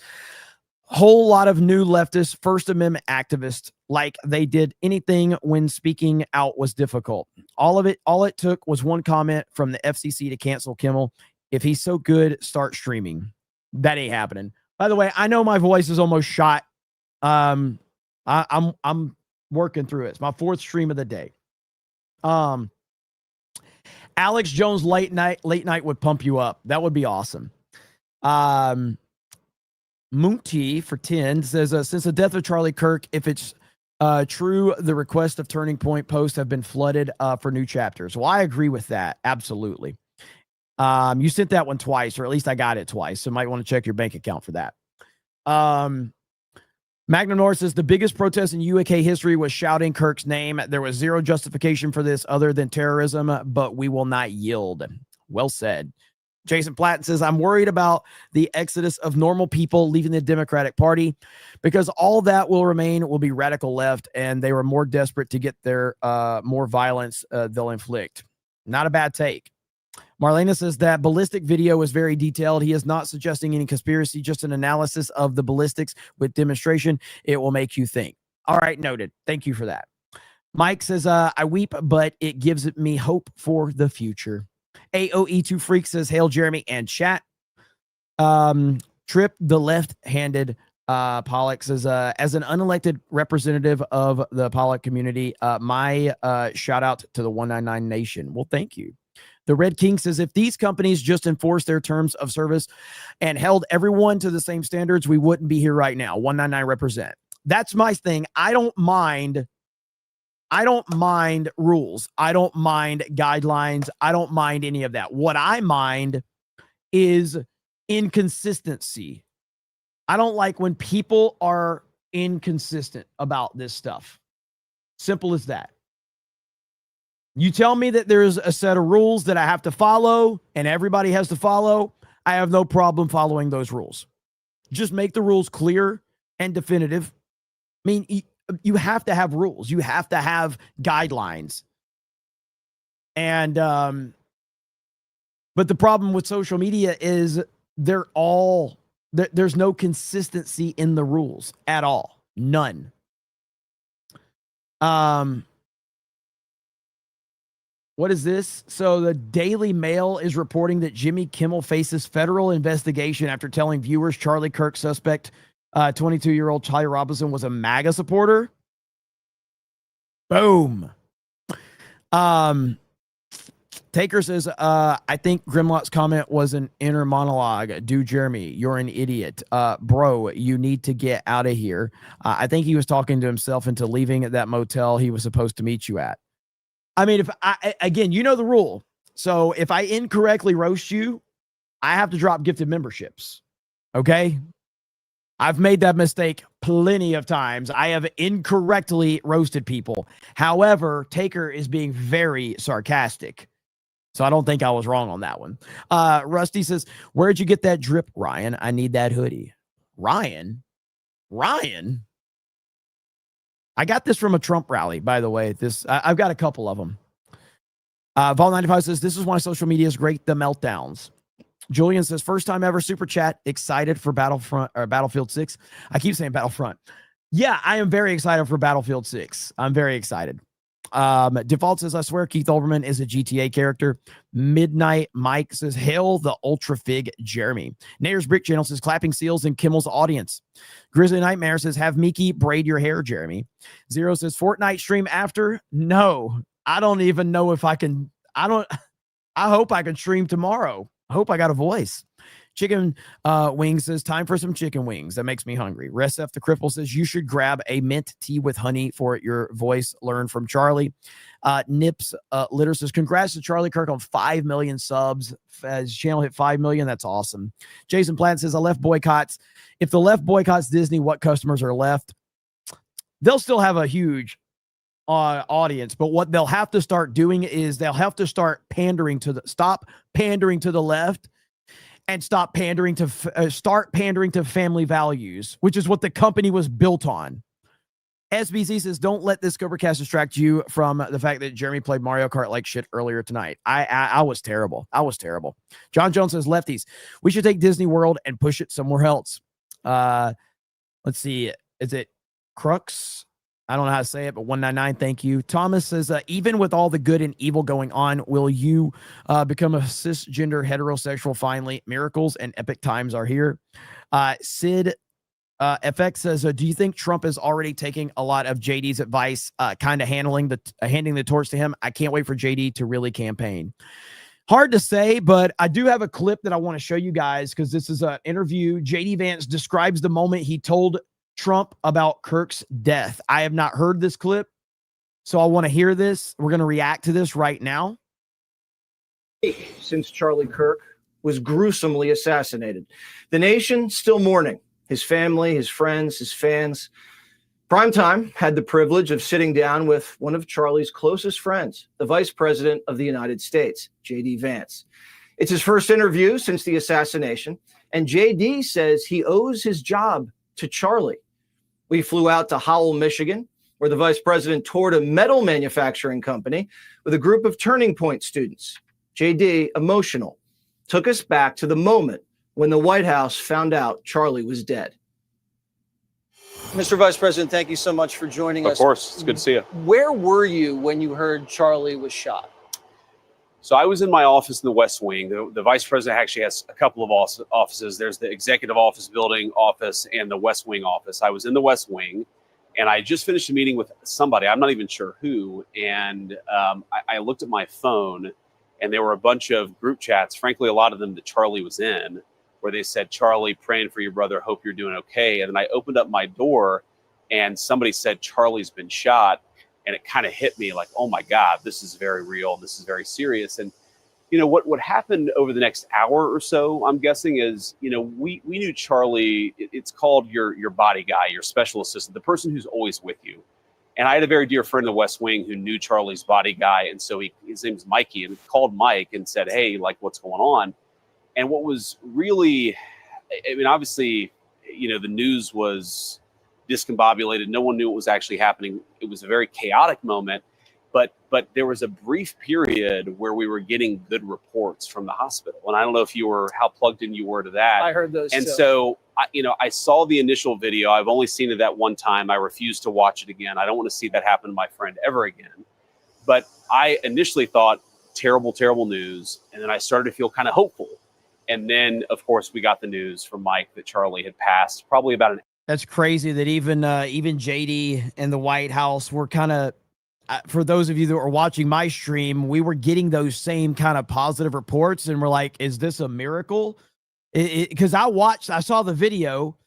whole lot of new leftist First Amendment activists, like they did anything when speaking out was difficult. All it took was one comment from the FCC to cancel Kimmel. If he's so good, start streaming. That ain't happening. By the way, I know my voice is almost shot. I'm working through it. It's my 4th stream of the day. Alex Jones late night would pump you up. That would be awesome. Moonty for 10 says, since the death of Charlie Kirk, if it's true, the request of Turning Point posts have been flooded for new chapters. Well, I agree with that. Absolutely. You sent that one twice, or at least I got it twice. So might want to check your bank account for that. Magna North says the biggest protest in UK history was shouting Kirk's name. There was zero justification for this other than terrorism, but we will not yield. Well said. Jason Platten says, I'm worried about the exodus of normal people leaving the Democratic Party because all that will remain will be radical left, and they were more desperate to get their more violence they'll inflict. Not a bad take. Marlena says that ballistic video is very detailed. He is not suggesting any conspiracy, just an analysis of the ballistics with demonstration. It will make you think. All right, noted. Thank you for that. Mike says, I weep, but it gives me hope for the future. AOE2 Freak says, hail Jeremy and chat. Trip the left-handed Pollock says, as an unelected representative of the Pollock community, my shout out to the 199 Nation. Well, thank you. The Red King says, if these companies just enforced their terms of service and held everyone to the same standards, we wouldn't be here right now. 199 represent. That's my thing. I don't mind rules. I don't mind guidelines. I don't mind any of that. What I mind is inconsistency. I don't like when people are inconsistent about this stuff. Simple as that. You tell me that there's a set of rules that I have to follow and everybody has to follow. I have no problem following those rules. Just make the rules clear and definitive. I mean, you have to have rules. You have to have guidelines. And, but the problem with social media is there's no consistency in the rules at all. None. What is this? So the Daily Mail is reporting that Jimmy Kimmel faces federal investigation after telling viewers Charlie Kirk suspect 22-year-old Tyler Robinson was a MAGA supporter. Boom. Taker says, I think Grimlock's comment was an inner monologue. Dude, Jeremy, you're an idiot. Bro, you need to get out of here. I think he was talking to himself into leaving at that motel he was supposed to meet you at. I mean, again, you know the rule. So if I incorrectly roast you, I have to drop gifted memberships. Okay? I've made that mistake plenty of times. I have incorrectly roasted people. However, Taker is being very sarcastic. So I don't think I was wrong on that one. Rusty says, where'd you get that drip, Ryan? I need that hoodie. Ryan? I got this from a Trump rally, by the way. I've got a couple of them. Vol95 says, this is why social media is great, the meltdowns. Julian says, first time ever super chat, excited for Battlefield 6. I keep saying Battlefront. Yeah, I am very excited for Battlefield 6. I'm very excited. Default says, I swear Keith Olbermann is a GTA character. Midnight Mike says, hail the Ultra Fig Jeremy. Nair's Brick Channel says, clapping seals in Kimmel's audience. Grizzly Nightmare says, have Miki braid your hair, Jeremy. Zero says, Fortnite stream after? No, I don't even know if I can. I hope I can stream tomorrow. I hope I got a voice. Chicken Wings says, time for some chicken wings. That makes me hungry. Resef the Cripple says, you should grab a mint tea with honey for your voice. Learn from Charlie. Nips Litter says, congrats to Charlie Kirk on 5 million subs. His channel hit 5 million. That's awesome. Jason Platt says, I left boycotts. If the left boycotts Disney, what customers are left? They'll still have a huge audience, but what they'll have to start doing is they'll have to start pandering to the stop pandering to the left and stop pandering to start pandering to family values, which is what the company was built on. SBC says, don't let this Cobracast distract you from the fact that Jeremy played Mario Kart like shit earlier tonight. I was terrible. I was terrible. John Jones says, lefties, we should take Disney World and push it somewhere else. Let's see. Is it Crux? I don't know how to say it, but 199, thank you. Thomas says, even with all the good and evil going on, will you become a cisgender heterosexual finally? Miracles and epic times are here. Sid FX says, do you think Trump is already taking a lot of JD's advice, kind of handing the torch to him? I can't wait for JD to really campaign. Hard to say, but I do have a clip that I want to show you guys because this is an interview. JD Vance describes the moment he told Trump about Kirk's death. I have not heard this clip, so I want to hear this. We're going to react to this right now. Since Charlie Kirk was gruesomely assassinated, the nation still mourning. His family, his friends, his fans. Primetime had the privilege of sitting down with one of Charlie's closest friends, the Vice President of the United States, J.D. Vance. It's his first interview since the assassination, and J.D. says he owes his job to Charlie. We flew out to Howell, Michigan, where the vice president toured a metal manufacturing company with a group of Turning Point students. JD, emotional, took us back to the moment when the White House found out Charlie was dead. Mr. Vice President, thank you so much for joining us. Of course, it's good to see you. Where were you when you heard Charlie was shot? So I was in my office in the West Wing. The Vice President actually has a couple of offices. There's the Executive Office Building office and the West Wing office. I was in the West Wing, and I just finished a meeting with somebody. I'm not even sure who. And I looked at my phone, and there were a bunch of group chats, frankly, a lot of them that Charlie was in, where they said, Charlie, praying for your brother, hope you're doing okay. And then I opened up my door, and somebody said, Charlie's been shot. And it kind of hit me like, oh my God, this is very real. This is very serious. And, you know, what happened over the next hour or so, I'm guessing is, you know, we knew Charlie, it's called your body guy, your special assistant, the person who's always with you. And I had a very dear friend in the West Wing who knew Charlie's body guy. And so his name's Mikey, and called Mike and said, hey, like, what's going on? And what was really, I mean, obviously, you know, the news was discombobulated. No one knew what was actually happening. It was a very chaotic moment, but there was a brief period where we were getting good reports from the hospital. And I don't know if how plugged in you were to that. I heard those. And so, I saw the initial video. I've only seen it that one time. I refuse to watch it again. I don't want to see that happen to my friend ever again. But I initially thought terrible, terrible news. And then I started to feel kind of hopeful. And then, of course, we got the news from Mike that Charlie had passed probably about an. That's crazy that even JD and the White House were kind of, for those of you that were watching my stream, we were getting those same kind of positive reports, and we're like, is this a miracle? Because I saw the video,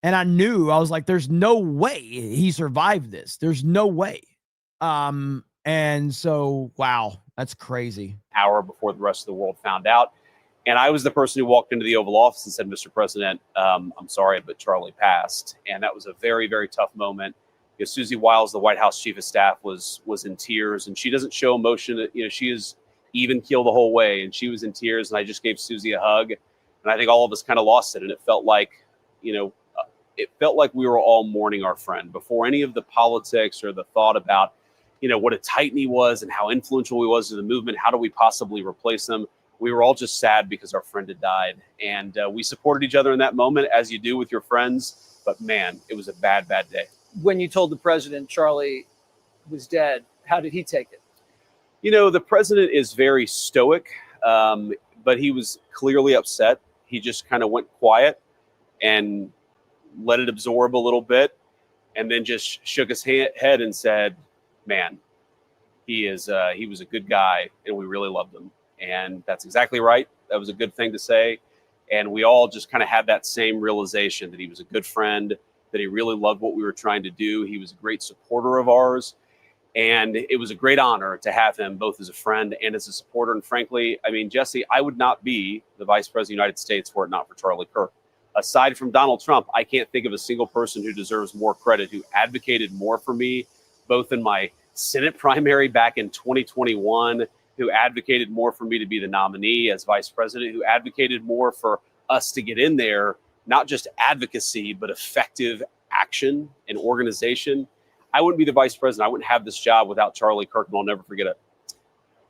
and I knew, I was like, there's no way he survived this. There's no way. And so, wow, that's crazy. Hour before the rest of the world found out. And I was the person who walked into the Oval Office and said, Mr. President, I'm sorry, but Charlie passed. And that was a very, very tough moment. Because Susie Wiles, the White House Chief of Staff, was in tears, and she doesn't show emotion. You know, she is even keel the whole way, and she was in tears. And I just gave Susie a hug, and I think all of us kind of lost it. And it felt like, it felt like we were all mourning our friend before any of the politics or the thought about, what a titan he was and how influential he was to the movement. How do we possibly replace him? We were all just sad because our friend had died, and we supported each other in that moment, as you do with your friends. But man, it was a bad, bad day. When you told the president Charlie was dead, How did he take it? You know, the president is very stoic, but he was clearly upset. He just kind of went quiet and let it absorb a little bit, and then just shook his head and said, man, he was a good guy, and we really loved him. And that's exactly right. That was a good thing to say. And we all just kind of had that same realization that he was a good friend, that he really loved what we were trying to do. He was a great supporter of ours. And it was a great honor to have him both as a friend and as a supporter. And frankly, I mean, Jesse, I would not be the Vice President of the United States were it not for Charlie Kirk. Aside from Donald Trump, I can't think of a single person who deserves more credit, who advocated more for me, both in my Senate primary back in 2021, who advocated more for me to be the nominee as vice president, who advocated more for us to get in there, not just advocacy, but effective action and organization. I wouldn't be the vice president. I wouldn't have this job without Charlie Kirk, and I'll never forget it.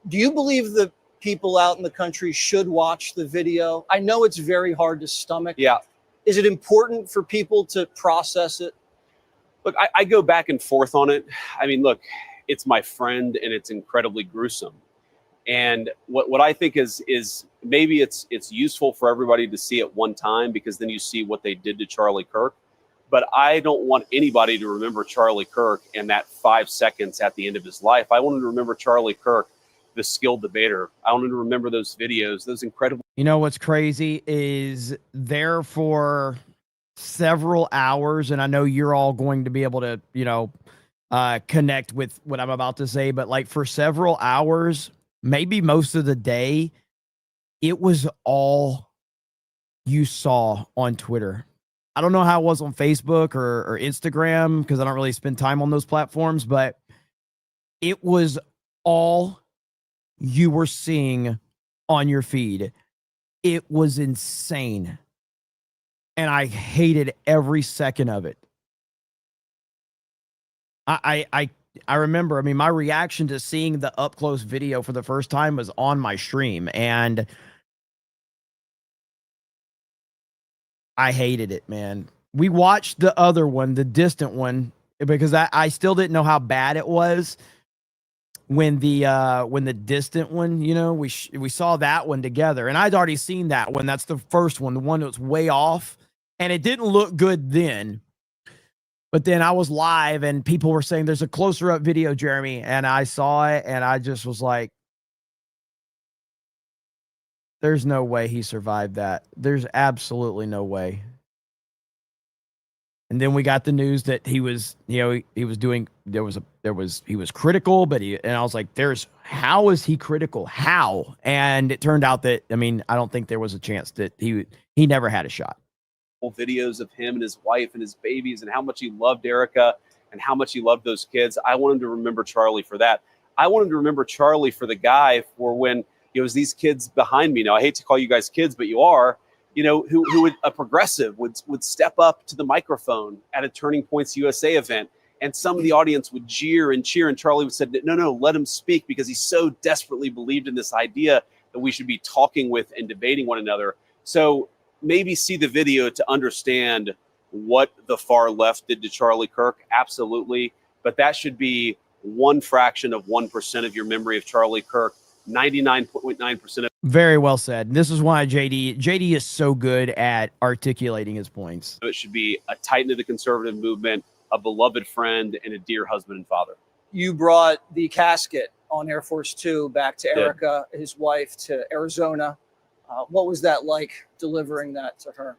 Do you believe that people out in the country should watch the video? I know it's very hard to stomach. Yeah. Is it important for people to process it? Look, I go back and forth on it. I mean, look, it's my friend, and it's incredibly gruesome. And what I think is maybe it's useful for everybody to see at one time, because then you see what they did to Charlie Kirk. But I don't want anybody to remember Charlie Kirk in that 5 seconds at the end of his life. I want them to remember Charlie Kirk, the skilled debater. I want them to remember those videos, those incredible. You know what's crazy is there for several hours, and I know you're all going to be able to, connect with what I'm about to say, but like for several hours, maybe most of the day, it was all you saw on Twitter. I don't know how it was on Facebook or Instagram, because I don't really spend time on those platforms, but it was all you were seeing on your feed. It was insane. And I hated every second of it. I remember, I mean, my reaction to seeing the up close video for the first time was on my stream, and I hated it, man. We watched the other one, the distant one, because I still didn't know how bad it was when the distant one, we saw that one together, and I'd already seen that one. That's the first one, the one that was way off, and it didn't look good then. But then I was live, and people were saying there's a closer up video, Jeremy, and I saw it, and I just was like, there's no way he survived that. There's absolutely no way. And then we got the news that he was, he was doing, he was critical, but and I was like, how is he critical? How? And it turned out that, I mean, I don't think there was a chance that he never had a shot. Videos of him and his wife and his babies, and how much he loved Erica and how much he loved those kids. I want him to remember Charlie for that. I want him to remember Charlie for the guy for when it was these kids behind me. Now, I hate to call you guys kids, but you are, who would, a progressive would step up to the microphone at a Turning Points USA event, and some of the audience would jeer and cheer, and Charlie would say, no, let him speak, because he so desperately believed in this idea that we should be talking with and debating one another. So maybe see the video to understand what the far left did to Charlie Kirk. Absolutely. But that should be one fraction of 1% of your memory of Charlie Kirk. 99.9% of. Very well said. This is why JD is so good at articulating his points. It should be a titan of the conservative movement, a beloved friend, and a dear husband and father. You brought the casket on Air Force Two back to Erica, his wife, to Arizona. What was that like, delivering that to her?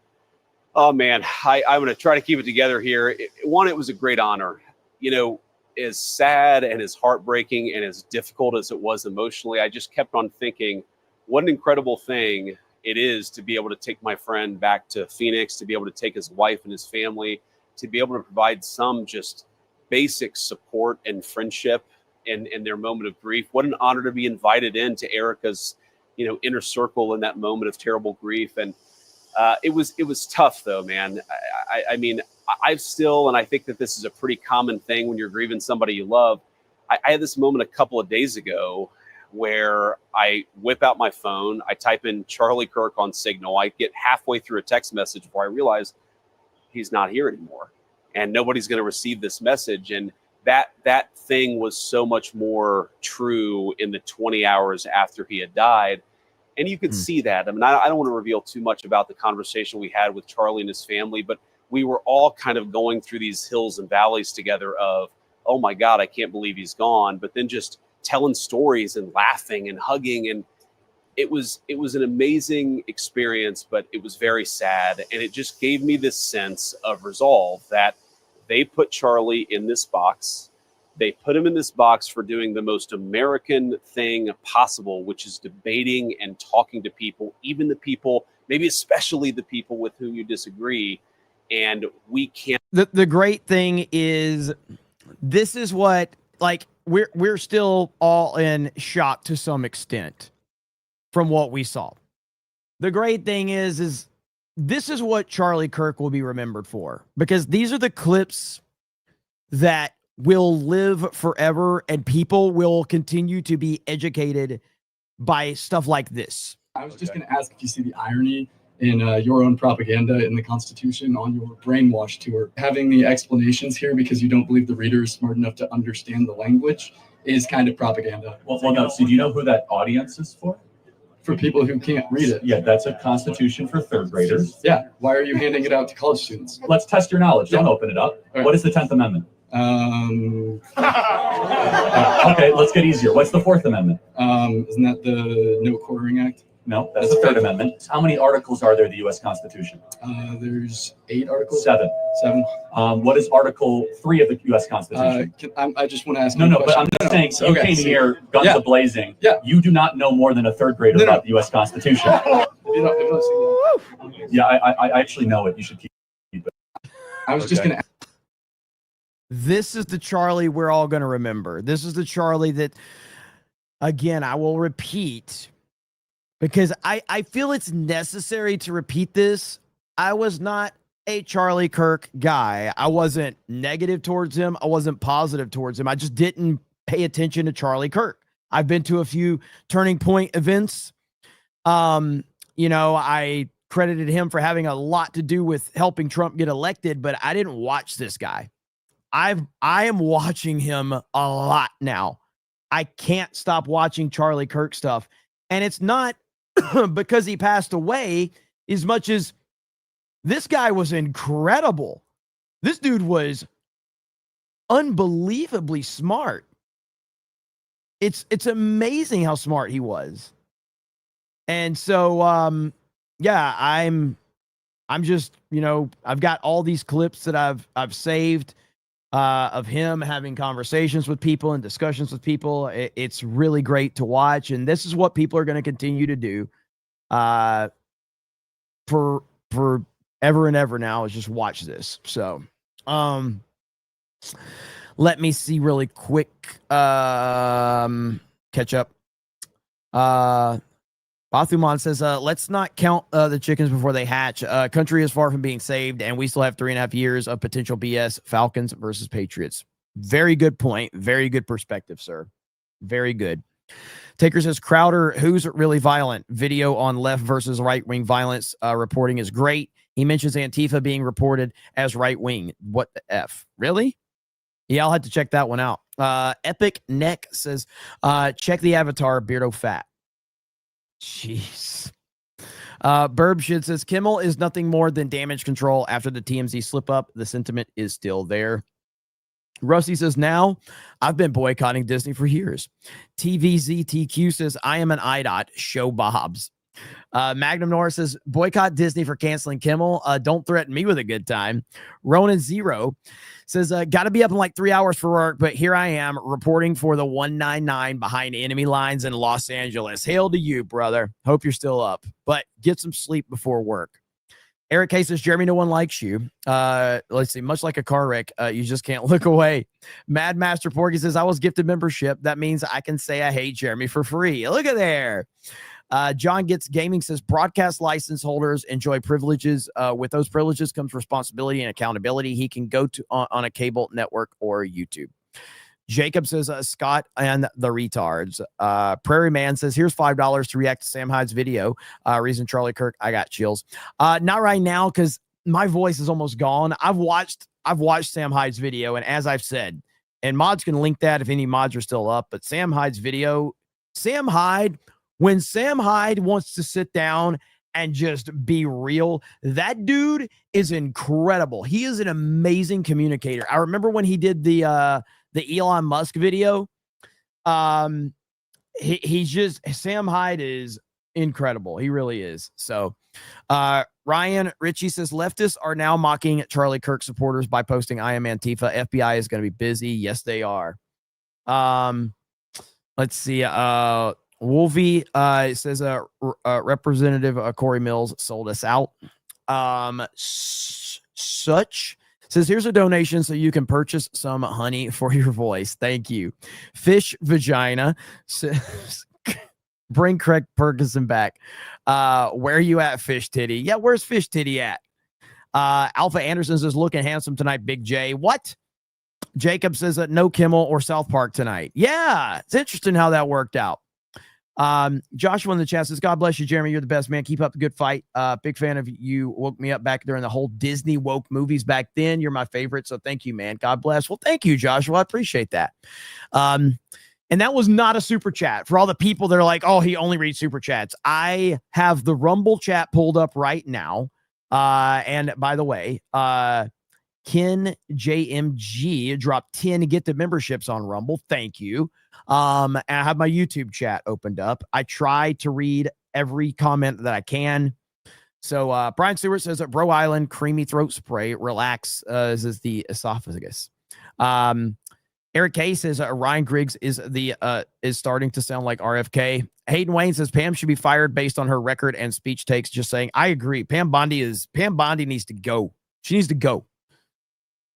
Oh, man, I'm going to try to keep it together here. It was a great honor. As sad and as heartbreaking and as difficult as it was emotionally, I just kept on thinking, what an incredible thing it is to be able to take my friend back to Phoenix, to be able to take his wife and his family, to be able to provide some just basic support and friendship in their moment of grief. What an honor to be invited into Erica's inner circle in that moment of terrible grief. And it was tough though, man. I mean, I've still, and I think that this is a pretty common thing when you're grieving somebody you love. I had this moment a couple of days ago where I whip out my phone, I type in Charlie Kirk on Signal. I get halfway through a text message before I realize he's not here anymore, and nobody's going to receive this message. And that thing was so much more true in the 20 hours after he had died. And you could see that. I mean, I don't want to reveal too much about the conversation we had with Charlie and his family, but we were all kind of going through these hills and valleys together of, oh my God, I can't believe he's gone. But then just telling stories and laughing and hugging. And it was an amazing experience, but it was very sad. And it just gave me this sense of resolve that they put Charlie in this box. They put him in this box for doing the most American thing possible, which is debating and talking to people, even the people, maybe especially the people with whom you disagree. And we can't. The great thing is, this is what, like, we're still all in shock to some extent from what we saw. The great thing is this is what Charlie Kirk will be remembered for, because these are the clips that will live forever, and people will continue to be educated by stuff like this. I was just going to ask if you see the irony in your own propaganda in the Constitution on your brainwash tour. Having the explanations here because you don't believe the reader is smart enough to understand the language is kind of propaganda. Well, no. So do you know who that audience is for? For people who can't read it. Yeah, that's a Constitution for third graders. Yeah. Why are you handing it out to college students? Let's test your knowledge. Don't open it up. Right. What is the 10th Amendment? Okay, let's get easier. What's the 4th Amendment? Isn't that the No Quartering Act? No, that's the 3rd Amendment. How many articles are there in the U.S. Constitution? There's 8 articles. 7. What is Article 3 of the U.S. Constitution? I just want to ask. No, but I'm just saying, you came here guns a-blazing. Yeah. You do not know more than a 3rd grader about the U.S. Constitution. Yeah, I actually know it. You should keep it. I was just going to ask. This is the Charlie we're all going to remember. This is the Charlie that, again, I will repeat, because I feel it's necessary to repeat this. I was not a Charlie Kirk guy. I wasn't negative towards him. I wasn't positive towards him. I just didn't pay attention to Charlie Kirk. I've been to a few Turning Point events. I credited him for having a lot to do with helping Trump get elected, but I didn't watch this guy. I am watching him a lot now. I can't stop watching Charlie Kirk stuff. And it's not because he passed away as much as this guy was incredible. This dude was unbelievably smart. It's amazing how smart he was. And so, I'm just, I've got all these clips that I've saved of him having conversations with people and discussions with people. It's really great to watch. And this is what people are going to continue to do for ever and ever now, is just watch this. So, let me see really quick. Catch up. Bathuman says, let's not count the chickens before they hatch. Country is far from being saved, and we still have 3.5 years of potential BS. Falcons versus Patriots. Very good point. Very good perspective, sir. Very good. Taker says, Crowder, who's really violent? Video on left versus right-wing violence reporting is great. He mentions Antifa being reported as right-wing. What the F? Really? Yeah, I'll have to check that one out. Epic Neck says, check the avatar, Beardo Fat. Jeez. Burb Shit says, Kimmel is nothing more than damage control after the TMZ slip up. The sentiment is still there. Rusty says, now I've been boycotting Disney for years. TVZTQ says, I am an IDOT. Show Bobs. Magnum Norris says, boycott Disney for canceling Kimmel. Don't threaten me with a good time. Ronan Zero says, got to be up in like 3 hours for work, but here I am reporting for the 199 behind enemy lines in Los Angeles. Hail to you, brother. Hope you're still up, but get some sleep before work. Eric K says, Jeremy, no one likes you. Let's see. Much like a car wreck, you just can't look away. Mad Master Porky says, I was gifted membership. That means I can say I hate Jeremy for free. Look at there. John Gets Gaming says, broadcast license holders enjoy privileges. With those privileges comes responsibility and accountability. He can go to on a cable network or YouTube. Jacob says, Scott and the retards. Prairie Man says, here's $5 to react to Sam Hyde's video. Reason Charlie Kirk, I got chills. Not right now, because my voice is almost gone. I've watched Sam Hyde's video, and as I've said, And mods can link that if any mods are still up. But Sam Hyde's video, Sam Hyde, when Sam Hyde wants to sit down and just be real, that dude is incredible. He is an amazing communicator. I remember when he did the Elon Musk video. He's just, Sam Hyde is incredible. He really is. So Ryan Ritchie says leftists are now mocking Charlie Kirk supporters by posting I am Antifa. FBI is going to be busy. Yes, they are. Let's see. Wolvie says Representative Corey Mills sold us out. Such says here's a donation so you can purchase some honey for your voice. Thank you. Fish Vagina says bring Craig Ferguson back. Where are you at, Fish Titty? Yeah, where's Fish Titty at? Alpha Anderson says looking handsome tonight, Big J. What? Jacob says that no Kimmel or South Park tonight. Yeah, it's interesting how that worked out. Joshua in the chat says, God bless you, Jeremy. You're the best, man. Keep up the good fight. Big fan of you. Woke me up back during the whole Disney woke movies back then. You're my favorite. So thank you, man. God bless. Well, thank you, Joshua. I appreciate that. And that was not a super chat for all the people that are like, oh, he only reads super chats. I have the Rumble chat pulled up right now. And by the way, Ken JMG dropped 10 to get the memberships on Rumble. Thank you. And I have my YouTube chat opened up. I try to read every comment that I can. So Brian Stewart says that Bro Island creamy throat spray relax is the esophagus. Eric K says Ryan Griggs is starting to sound like RFK. Hayden Wayne says Pam should be fired based on her record and speech takes. Just saying, I agree. Pam Bondi needs to go. She needs to go.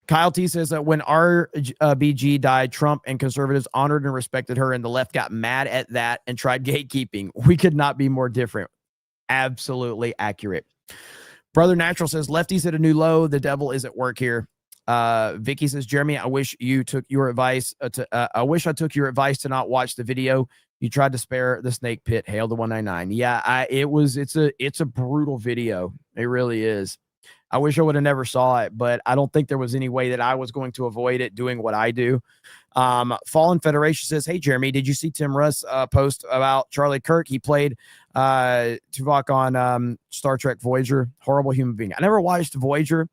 Kyle T says that when RBG died, Trump and conservatives honored and respected her, and the left got mad at that and tried gatekeeping. We could not be more different. Absolutely accurate. Brother Natural says lefties hit a new low. The devil is at work here. Vicky says, Jeremy, I wish you took your advice. I wish I took your advice to not watch the video. You tried to spare the snake pit. Hail the 199. Yeah, it's a brutal video. It really is. I wish I would have never saw it, but I don't think there was any way that I was going to avoid it doing what I do. Fallen Federation says, hey, Jeremy, did you see Tim Russ post about Charlie Kirk? He played Tuvok on Star Trek Voyager. Horrible human being. I never watched Voyager,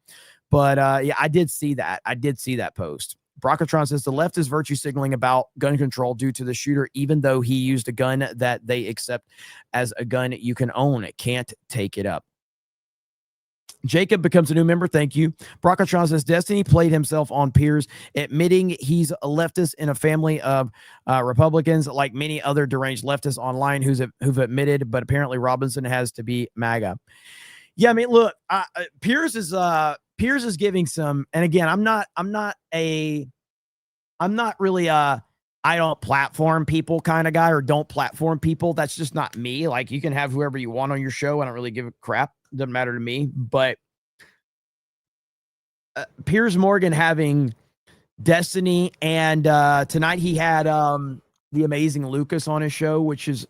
but yeah, I did see that. I did see that post. Brockatron says the left is virtue signaling about gun control due to the shooter, even though he used a gun that they accept as a gun you can own. It can't take it up. Jacob becomes a new member. Thank you. Brockatron says Destiny played himself on Piers, admitting he's a leftist in a family of Republicans, like many other deranged leftists online who've admitted, but apparently Robinson has to be MAGA. Yeah, I mean, look, Piers is giving some, and again, I'm not really I don't platform people kind of guy, or don't platform people. That's just not me. Like, you can have whoever you want on your show. I don't really give a crap. Doesn't matter to me. But Piers Morgan having Destiny, and tonight he had the amazing Lucas on his show, which is,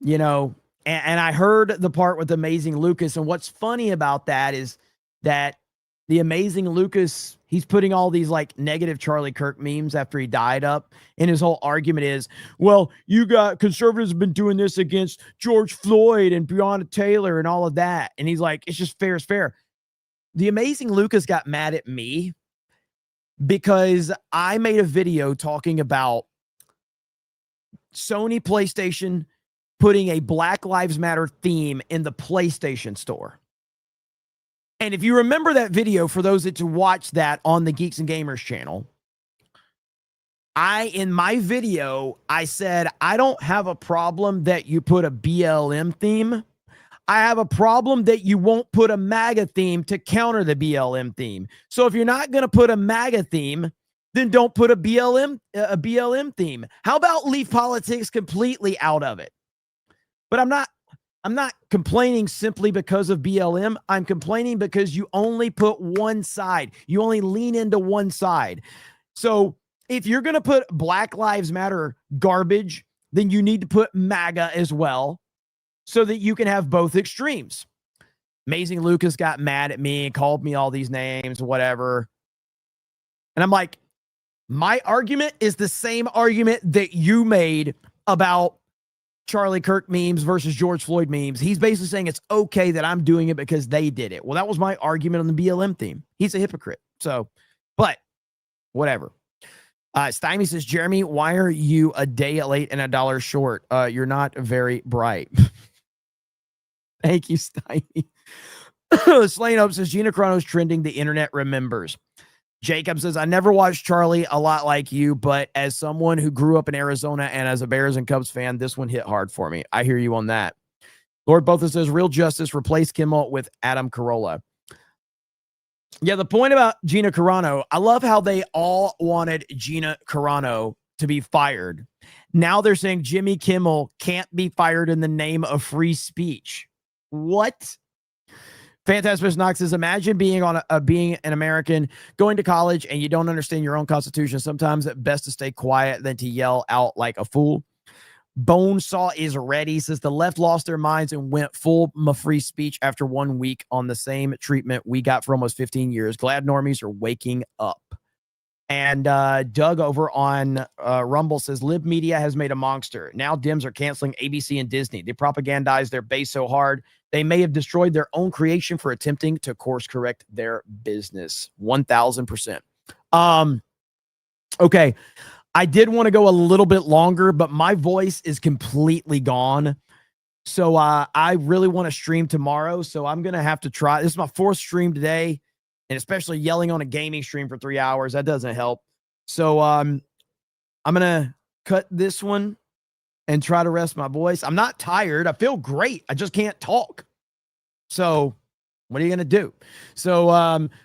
you know, and I heard the part with amazing Lucas, and what's funny about that is that the amazing Lucas, he's putting all these like negative Charlie Kirk memes after he died up. And his whole argument is, well, you got conservatives have been doing this against George Floyd and Breonna Taylor and all of that. And he's like, it's just fair is fair. The amazing Lucas got mad at me because I made a video talking about Sony PlayStation putting a Black Lives Matter theme in the PlayStation store. And if you remember that video, for those that to watch that on the Geeks and Gamers channel, in my video, I said, I don't have a problem that you put a BLM theme. I have a problem that you won't put a MAGA theme to counter the BLM theme. So if you're not going to put a MAGA theme, then don't put a BLM theme. How about leave politics completely out of it? But I'm not complaining simply because of BLM. I'm complaining because you only put one side. You only lean into one side. So if you're going to put Black Lives Matter garbage, then you need to put MAGA as well so that you can have both extremes. Amazing Lucas got mad at me and called me all these names, whatever. And I'm like, My argument is the same argument that you made about Charlie Kirk memes versus George Floyd memes. He's basically saying it's okay that I'm doing it because they did it. Well, that was my argument on the BLM theme. He's a hypocrite. So, but whatever. Stymie says, Jeremy, why are you a day late and $1 short? You're not very bright. Thank you, Stymie. Slane Hope says, Gina Carano's trending. The internet remembers. Jacob says, I never watched Charlie a lot like you, but as someone who grew up in Arizona and as a Bears and Cubs fan, this one hit hard for me. I hear you on that. Lord Botha says, real justice, replace Kimmel with Adam Carolla. Yeah, the point about Gina Carano, I love how they all wanted Gina Carano to be fired. Now they're saying Jimmy Kimmel can't be fired in the name of free speech. What? Fantastic Knox says, imagine being being an American, going to college, and you don't understand your own constitution. Sometimes it's best to stay quiet than to yell out like a fool. Bonesaw is ready. Says the left lost their minds and went full free speech after 1 week on the same treatment we got for almost 15 years. Glad normies are waking up. And Doug over on Rumble says, Lib Media has made a monster. Now Dems are canceling ABC and Disney. They propagandize their base so hard, they may have destroyed their own creation for attempting to course correct their business. 1,000%. Okay. I did want to go a little bit longer, but my voice is completely gone. So I really want to stream tomorrow. So I'm going to have to try. This is my 4th stream today. And especially yelling on a gaming stream for 3 hours, that doesn't help. So I'm going to cut this one and try to rest my voice. I'm not tired. I feel great. I just can't talk. So what are you going to do? So,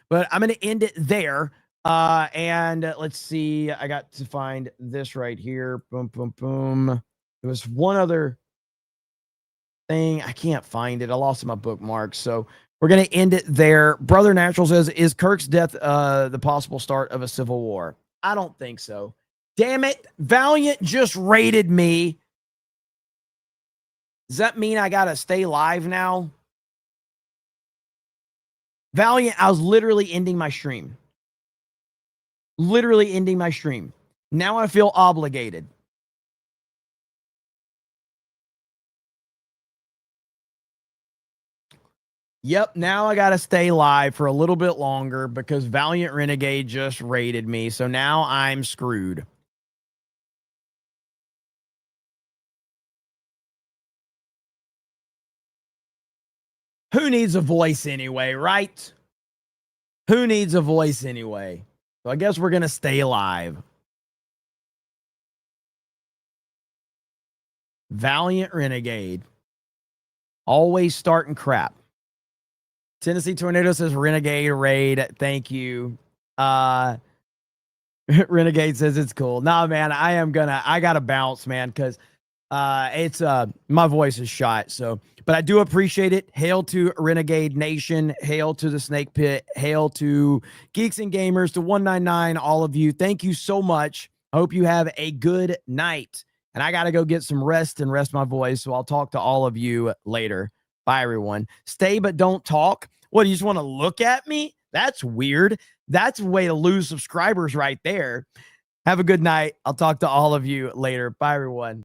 but I'm going to end it there. And let's see. I got to find this right here. Boom, boom, boom. There was one other thing. I can't find it. I lost my bookmarks. So we're going to end it there. Brother Natural says, is Kirk's death the possible start of a civil war? I don't think so. Damn it. Valiant just raided me. Does that mean I got to stay live now? Valiant, I was literally ending my stream. Literally ending my stream. Now I feel obligated. Yep, now I got to stay live for a little bit longer because Valiant Renegade just raided me. So now I'm screwed. Who needs a voice anyway, right? Who needs a voice anyway? So I guess we're going to stay live. Valiant Renegade. Always starting crap. Tennessee Tornado says Renegade raid. Thank you. Renegade says it's cool. Nah, man, I gotta bounce, man, because it's my voice is shot. So, but I do appreciate it. Hail to Renegade Nation. Hail to the Snake Pit. Hail to Geeks and Gamers, to 199, all of you. Thank you so much. I hope you have a good night. And I gotta go get some rest and rest my voice. So I'll talk to all of you later. Bye, everyone. Stay, but don't talk. What, do you just want to look at me? That's weird. That's a way to lose subscribers right there. Have a good night. I'll talk to all of you later. Bye, everyone.